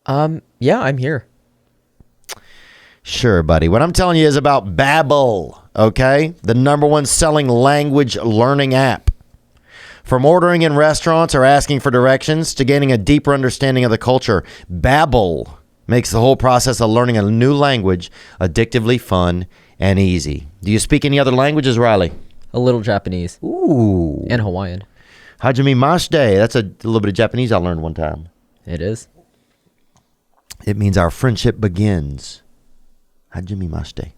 Yeah, I'm here. Sure, buddy. What I'm telling you is about Babbel, okay? The #1 selling language learning app. From ordering in restaurants or asking for directions to gaining a deeper understanding of the culture, Babbel makes the whole process of learning a new language addictively fun and easy. Do you speak any other languages, Riley? A little Japanese. Ooh. And Hawaiian. Hajime Mashite. That's a little bit of Japanese I learned one time. It is. It means our friendship begins. Hajime Mashite.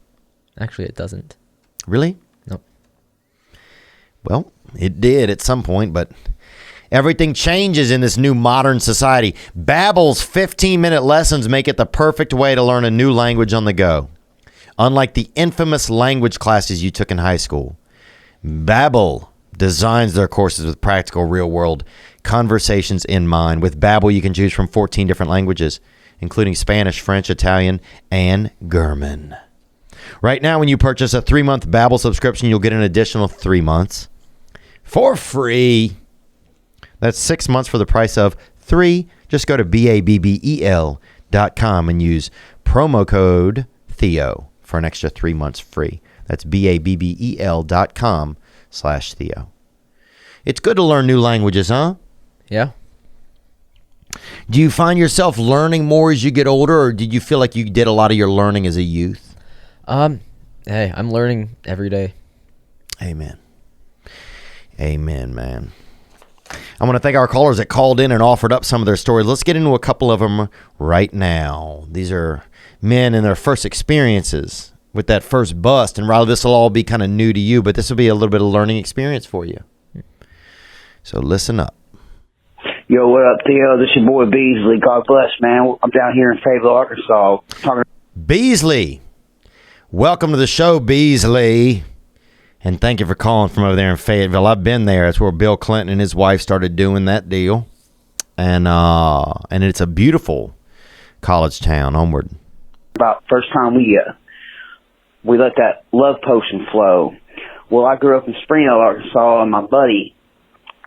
Actually, it doesn't. Really? Nope. Well, it did at some point, but everything changes in this new modern society. Babbel's 15-minute lessons make it the perfect way to learn a new language on the go. Unlike the infamous language classes you took in high school, Babbel designs their courses with practical, real-world conversations in mind. With Babbel, you can choose from 14 different languages, including Spanish, French, Italian, and German. Right now, when you purchase a 3-month Babbel subscription, you'll get an additional 3 months for free. That's 6 months for the price of 3. Just go to babbel.com and use promo code Theo for an extra 3 months free. That's babbel.com/Theo. It's good to learn new languages, huh? Yeah. Do you find yourself learning more as you get older, or did you feel like you did a lot of your learning as a youth? Hey, I'm learning every day. Amen. Amen, man. I want to thank our callers that called in and offered up some of their stories. Let's get into a couple of them right now. These are men and their first experiences with that first bust. And Riley, this will all be kind of new to you, but this will be a little bit of a learning experience for you. So listen up. Yo, what up, Theo? This is your boy Beasley. God bless, man. I'm down here in Fayetteville, Arkansas. Beasley. Welcome to the show, Beasley. And thank you for calling from over there in Fayetteville. I've been there. That's where Bill Clinton and his wife started doing that deal. And it's a beautiful college town. Onward. About first time we let that love potion flow. Well, I grew up in Springdale, Arkansas, and my buddy,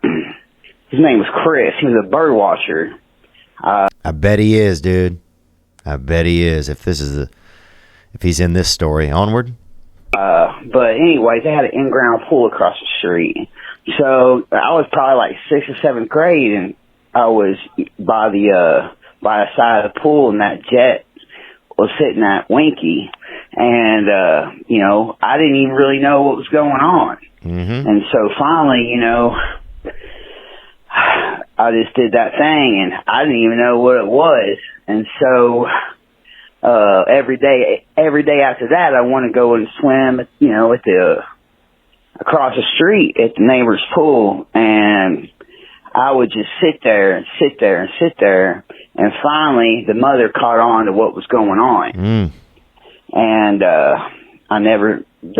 his name was Chris. He was a bird watcher. I bet he is, dude. I bet he is. If he's in this story. Onward. But anyway, they had an in-ground pool across the street. So I was probably like 6th or 7th grade, and I was by the side of the pool, and that jet was sitting at Winky. And, I didn't even really know what was going on. Mm-hmm. And so finally, I just did that thing, and I didn't even know what it was. And so every day after that, I want to go and swim, across the street at the neighbor's pool, and I would just sit there, and finally the mother caught on to what was going on. And they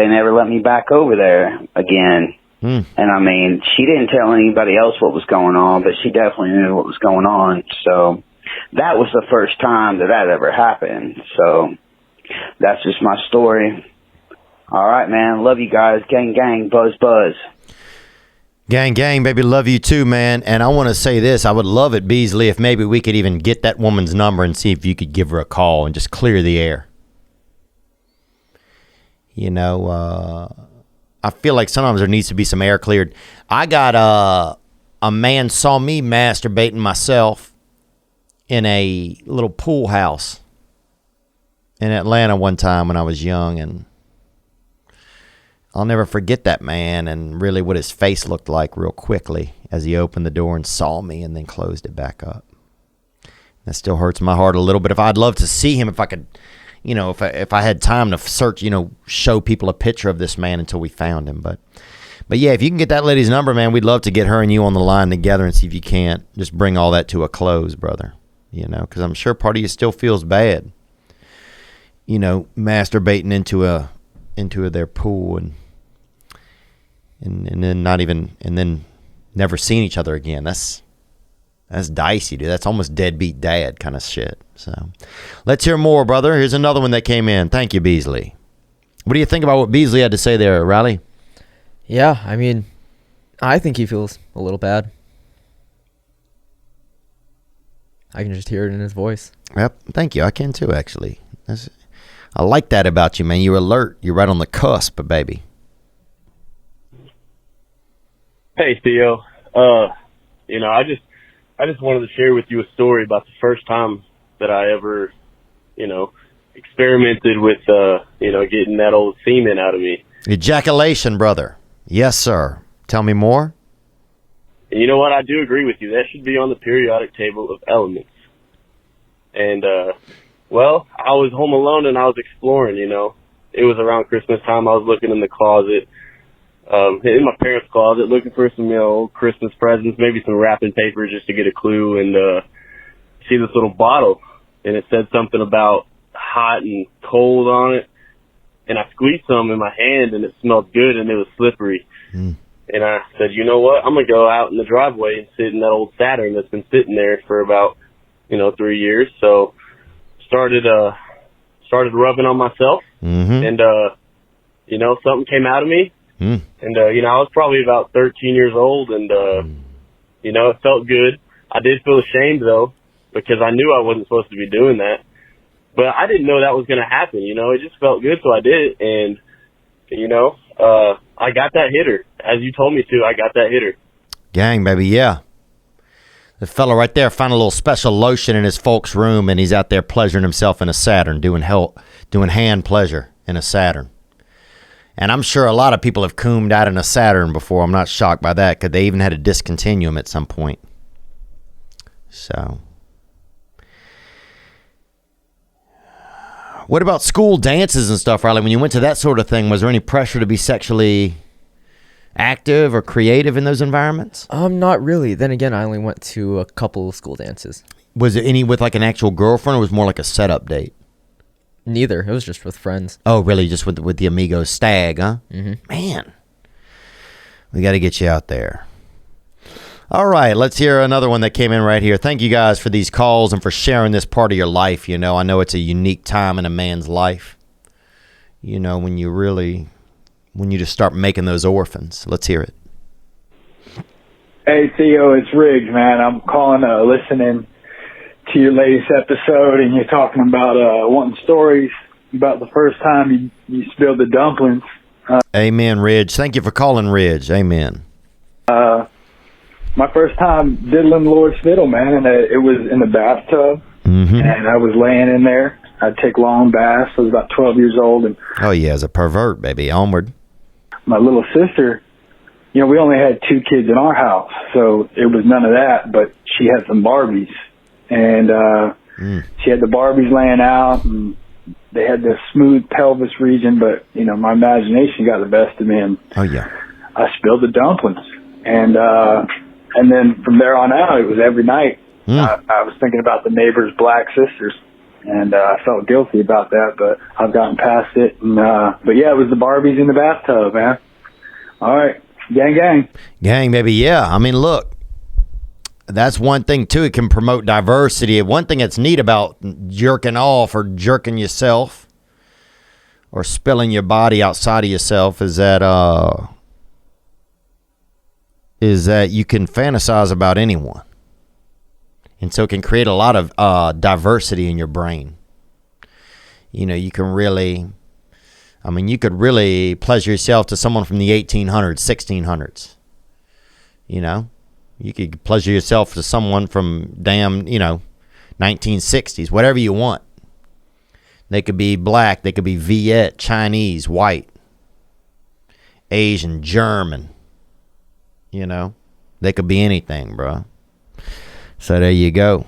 never let me back over there again. And I mean, she didn't tell anybody else what was going on, but she definitely knew what was going on. So that was the first time that ever happened. So that's just my story. All right, man. Love you guys. Gang, gang. Buzz, buzz. Gang, gang, baby. Love you too, man. And I want to say this. I would love it, Beasley, if maybe we could even get that woman's number and see if you could give her a call and just clear the air. I feel like sometimes there needs to be some air cleared. I got a man saw me masturbating myself in a little pool house in Atlanta one time when I was young, and I'll never forget that man and really what his face looked like real quickly as he opened the door and saw me and then closed it back up. That still hurts my heart a little bit. If I'd love to see him, if I could, if I had time to search, show people a picture of this man until we found him. But yeah, if you can get that lady's number, man, we'd love to get her and you on the line together and see if you can't just bring all that to a close, brother. Because I'm sure part of you still feels bad, masturbating into their pool and then never seeing each other again. That's dicey, dude. That's almost deadbeat dad kind of shit. So let's hear more, brother. Here's another one that came in. Thank you, Beasley. What do you think about what Beasley had to say there, Riley? Yeah, I mean, I think he feels a little bad. I can just hear it in his voice. Yep, thank you. I can too, actually. I like that about you, man. You're alert. You're right on the cusp, baby. Hey, Theo. I just wanted to share with you a story about the first time that I ever, experimented with, getting that old semen out of me. Ejaculation, brother. Yes, sir. Tell me more. And you know what? I do agree with you. That should be on the periodic table of elements. And, I was home alone and I was exploring, It was around Christmas time. I was looking in the closet, in my parents' closet, looking for some, old Christmas presents, maybe some wrapping paper just to get a clue, and see this little bottle. And it said something about hot and cold on it. And I squeezed some in my hand and it smelled good and it was slippery. And I said, you know what? I'm going to go out in the driveway and sit in that old Saturn that's been sitting there for about, 3 years. So started rubbing on myself and, something came out of me. And, I was probably about 13 years old and, it felt good. I did feel ashamed though, because I knew I wasn't supposed to be doing that. But I didn't know that was going to happen, It just felt good, so I did it. And, I got that hitter. As you told me to, I got that hitter. Gang, baby, yeah. The fella right there found a little special lotion in his folks' room, and he's out there pleasuring himself in a Saturn, doing hand pleasure in a Saturn. And I'm sure a lot of people have coomed out in a Saturn before. I'm not shocked by that, because they even had to discontinue them at some point. So... What about school dances and stuff, Riley? When you went to that sort of thing, was there any pressure to be sexually active or creative in those environments? Not really. Then again, I only went to a couple of school dances. Was it any with like an actual girlfriend, or was it more like a setup date? Neither. It was just with friends. Oh, really? Just with the amigos stag, huh? Mm-hmm. Man, we got to get you out there. All right, let's hear another one that came in right here. Thank you guys for these calls and for sharing this part of your life. I know it's a unique time in a man's life. When you just start making those orphans. Let's hear it. Hey, Theo, it's Riggs, man. I'm calling, listening to your latest episode, and you're talking about wanting stories about the first time you spilled the dumplings. Amen, Ridge. Thank you for calling, Ridge. Amen. My first time diddling Lord's fiddle, man, and it was in the bathtub, and I was laying in there. I'd take long baths. I was about 12 years old. And oh, yeah, as a pervert, baby. Onward. My little sister, we only had 2 kids in our house, so it was none of that, but she had some Barbies, and she had the Barbies laying out, and they had this smooth pelvis region, but, my imagination got the best of me, and oh, yeah. I spilled the dumplings, and then from there on out, it was every night. I was thinking about the neighbor's black sisters, and I felt guilty about that, but I've gotten past it. And, but yeah, it was the Barbies in the bathtub, man. All right, gang, gang. Gang, baby, yeah. I mean, look, that's one thing, too. It can promote diversity. One thing that's neat about jerking off or jerking yourself or spilling your body outside of yourself is that you can fantasize about anyone. And so it can create a lot of diversity in your brain. You can really, you could really pleasure yourself to someone from the 1800s, 1600s. You could pleasure yourself to someone from 1960s, whatever you want. They could be black, they could be Viet, Chinese, white, Asian, German. They could be anything, bro. So there you go.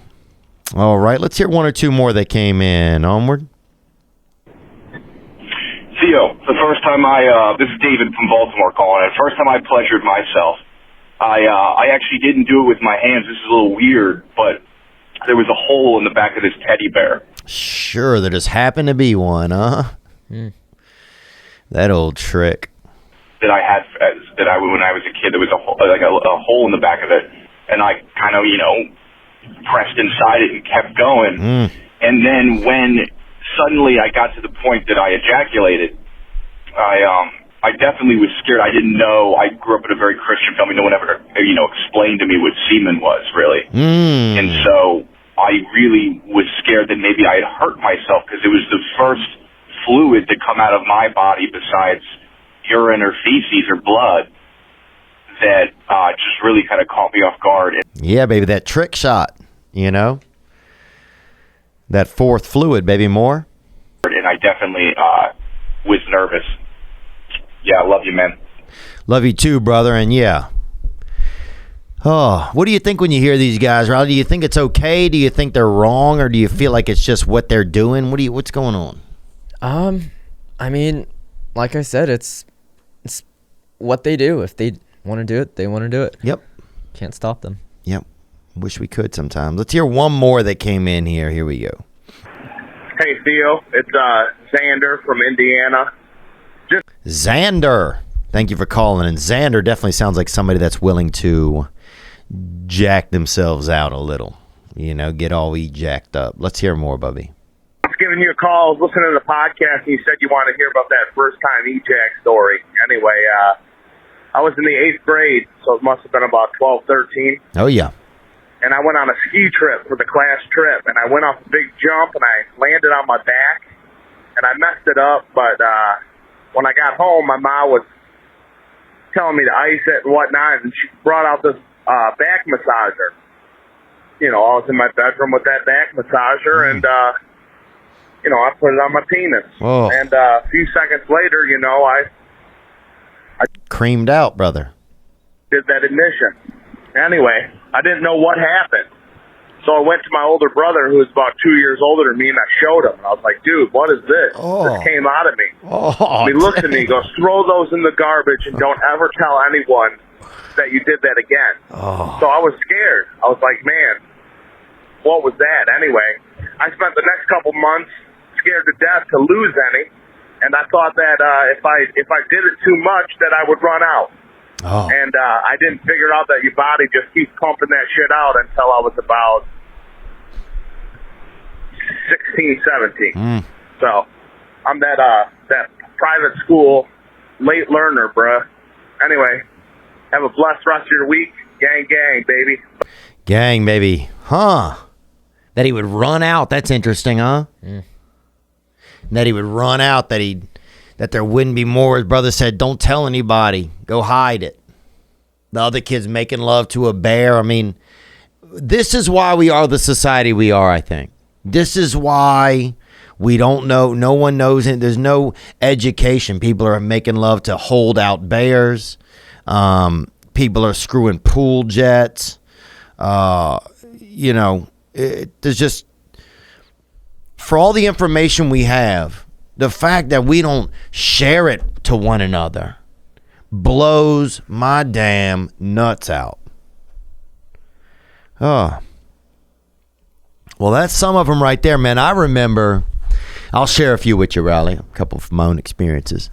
All right, let's hear one or two more that came in. Onward. The first time this is David from Baltimore calling it. First time I pleasured myself, I actually didn't do it with my hands. This is a little weird, but there was a hole in the back of this teddy bear. Sure, there just happened to be one, huh? That old trick. That I had, when I was a kid, there was a hole in the back of it, and I kind of, pressed inside it and kept going. And then when suddenly I got to the point that I ejaculated, I definitely was scared. I didn't know. I grew up in a very Christian family. No one ever, explained to me what semen was, really. And so I really was scared that maybe I had hurt myself because it was the first fluid to come out of my body besides urine or feces or blood that just really kind of caught me off guard. Yeah, baby, that trick shot, that fourth fluid, baby, more. And I definitely was nervous. Yeah, I love you, man. Love you too, brother, and yeah. Oh, what do you think when you hear these guys, Riley? Do you think it's okay? Do you think they're wrong, or do you feel like it's just what they're doing? What's going on? I mean, like I said, it's what they do. If they want to do it, they want to do it. Yep. Can't stop them. Yep. Wish we could sometimes. Let's hear one more that came in here. Here we go. Hey, Theo. It's Xander from Indiana. Xander. Thank you for calling. And Xander definitely sounds like somebody that's willing to jack themselves out a little. Get all jacked up. Let's hear more, Bubby. I was giving you a call. I was listening to the podcast, and you said you wanted to hear about that first-time ejac story. Anyway, I was in the 8th grade, so it must have been about 12, 13. Oh, yeah. And I went on a ski trip for the class trip, and I went off a big jump, and I landed on my back, and I messed it up, but when I got home, my mom was telling me to ice it and whatnot, and she brought out this back massager. I was in my bedroom with that back massager, and, I put it on my penis. Whoa. And a few seconds later, I creamed out, brother. Did that ignition. Anyway, I didn't know what happened. So I went to my older brother, who was about 2 years older than me, and I showed him. And I was like, dude, what is this? This came out of me. And he looked at me, goes, throw those in the garbage and don't ever tell anyone that you did that again. So I was scared. I was like, man, what was that? Anyway, I spent the next couple months scared to death to lose any. And I thought that if I did it too much, that I would run out. And I didn't figure out that your body just keeps pumping that shit out until I was about 16, 17. So I'm that private school late learner, bruh. Anyway, have a blessed rest of your week. Gang, gang, baby. Gang, baby. Huh. That he would run out. That's interesting, huh? That he would run out, that there wouldn't be more. His brother said, don't tell anybody. Go hide it. The other kid's making love to a bear. I mean, this is why we are the society we are, I think. This is why we don't know. No one knows it. There's no education. People are making love to hold out bears. People are screwing pool jets. There's just, for all the information we have, the fact that we don't share it to one another blows my damn nuts out. Well, that's some of them right there, man. I remember, I'll share a few with you, Riley, a couple of my own experiences.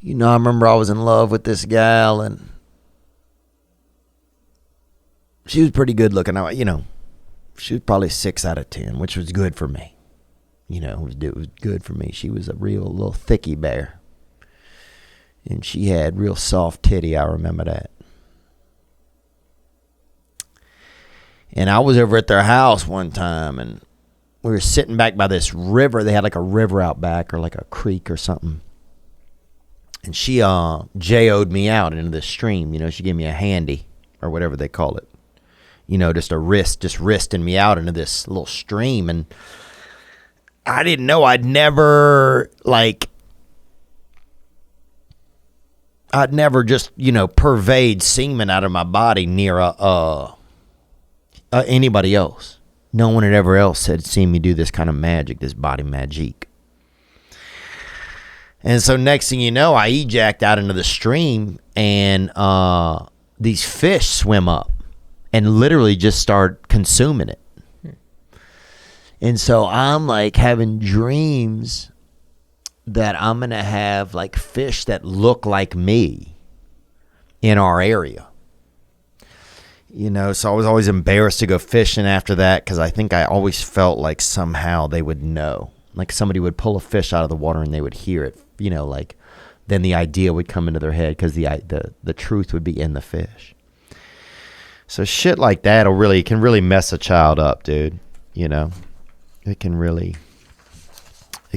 I remember I was in love with this gal, and she was pretty good looking. She was probably 6 out of 10, which was good for me. It was good for me. She was a real little thicky bear. And she had real soft titty, I remember that. And I was over at their house one time, and we were sitting back by this river. They had like a river out back, or like a creek or something. And she J-O'd me out into the stream. She gave me a handy, or whatever they call it. Just wristing me out into this little stream. And I didn't know. I'd never just, pervade semen out of my body near anybody else. No one had seen me do this kind of magic, this body magic. And so next thing you know, I ejacked out into the stream, and these fish swim up and literally just start consuming it. And so I'm like having dreams that I'm going to have like fish that look like me in our area. You know, so I was always embarrassed to go fishing after that because I think I always felt like somehow they would know. Like somebody would pull a fish out of the water and they would hear it, you know, like then the idea would come into their head because the truth would be in the fish. So shit like that can really mess a child up, dude. You know, it can really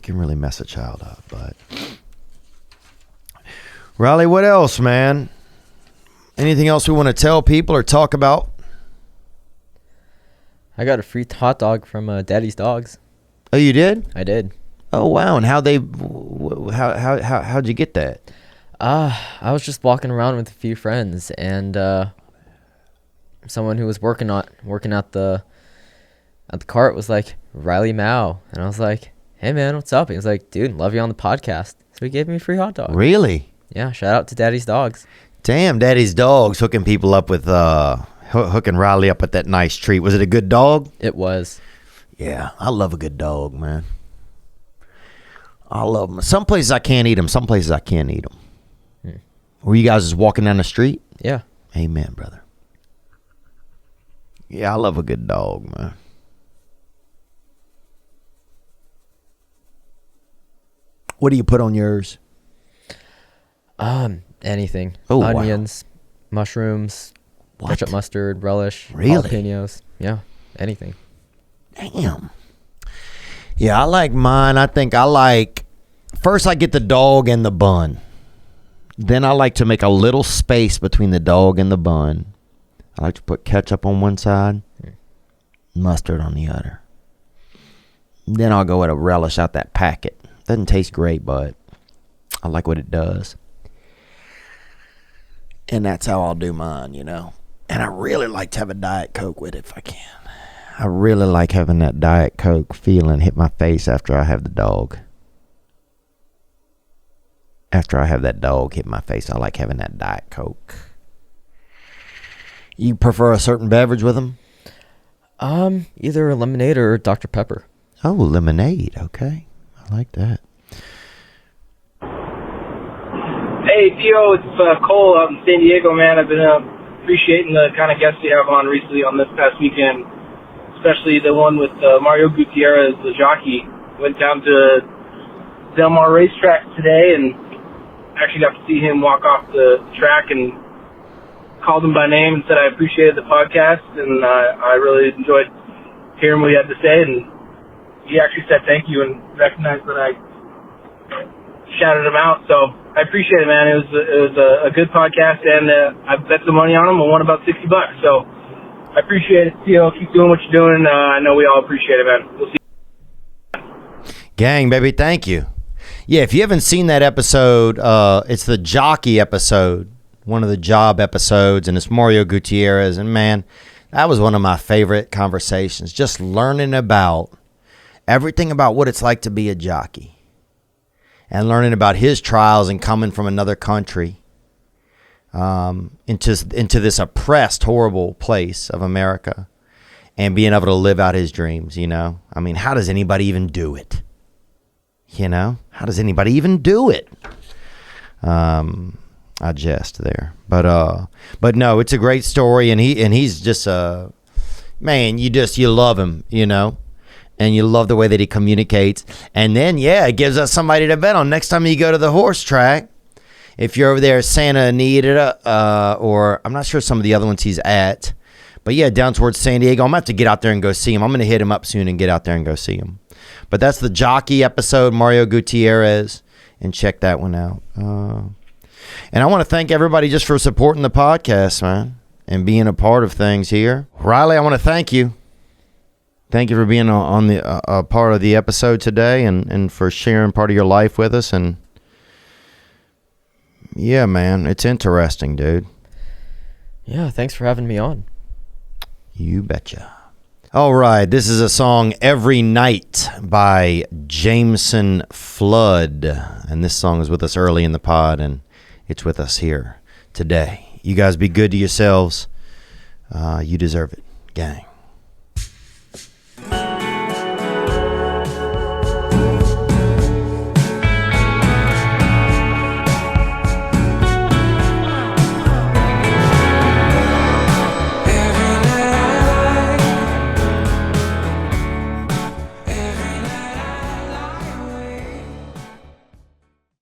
mess a child up. But Riley, what else, man? Anything else we want to tell people or talk about? I got a free hot dog from Daddy's Dogs. Oh, you did? I did. Oh, wow. And how'd you get that? I was just walking around with a few friends, and someone who was working at the cart was like, Riley Mao. And I was like, hey, man, what's up? He was like, dude, love you on the podcast. So he gave me a free hot dog. Really? Yeah, shout out to Daddy's Dogs. Damn, Daddy's Dogs hooking people up with, hooking Riley up with that nice treat. Was it a good dog? It was. Yeah, I love a good dog, man. I love them. Some places I can't eat them. Some places I can't eat them. Were you guys just walking down the street? Yeah. Amen, brother. Yeah, I love a good dog, man. What do you put on yours? Anything. Oh, onions, mushrooms, ketchup, mustard, relish, jalapenos. Yeah, anything. Damn. Yeah, I like mine. I think I like, first I get the dog and the bun. Then I like to make a little space between the dog and the bun. I like to put ketchup on one side, mustard on the other. Then I'll go with a relish out that packet. Doesn't taste great, but I like what it does. And that's how I'll do mine, you know. And I really like to have a Diet Coke with it if I can. I really like having that Diet Coke feeling hit my face after I have the dog. After I have that dog hit my face, I like having that Diet Coke. You prefer a certain beverage with them? Either a lemonade or Dr. Pepper. Oh, lemonade. Okay. I like that. Hey, Theo, it's Cole out in San Diego, man. I've been appreciating the kind of guests you have on recently on this past weekend, especially the one with Mario Gutierrez, the jockey. Went down to Del Mar Racetrack today and actually got to see him walk off the track and called him by name and said I appreciated the podcast, and I really enjoyed hearing what he had to say, and he actually said thank you and recognized that I shouted him out, so I appreciate it, man. It was a good podcast, and I bet some money on him and won about $60, so I appreciate it, Theo. Keep doing what you're doing. I know we all appreciate it, man. We'll see you. Gang, baby, thank you. Yeah, if you haven't seen that episode, it's the jockey episode, one of the job episodes, and it's Mario Gutierrez. And man, that was one of my favorite conversations, just learning about everything about what it's like to be a jockey and learning about his trials and coming from another country into this oppressed, horrible place of America and being able to live out his dreams, you know? I mean, how does anybody even do it? You know, how does anybody even do it? I jest there, but no, it's a great story, and he's just man, you love him, you know, and you love the way that he communicates, and then it gives us somebody to bet on next time you go to the horse track. If you're over there at Santa Anita, or I'm not sure some of the other ones he's at, but yeah, down towards San Diego, I'm gonna have to get out there and go see him. I'm gonna hit him up soon and get out there and go see him. But that's the jockey episode, Mario Gutierrez, and check that one out. And I want to thank everybody just for supporting the podcast, man, and being a part of things here. Riley, I want to thank you. Thank you for being on the part of the episode today, and for sharing part of your life with us. And yeah, man, it's interesting, dude. Yeah, thanks for having me on. You betcha. All right, this is a song, Every Night, by Jameson Flood. And this song is with us early in the pod, and it's with us here today. You guys be good to yourselves. You deserve it, gang.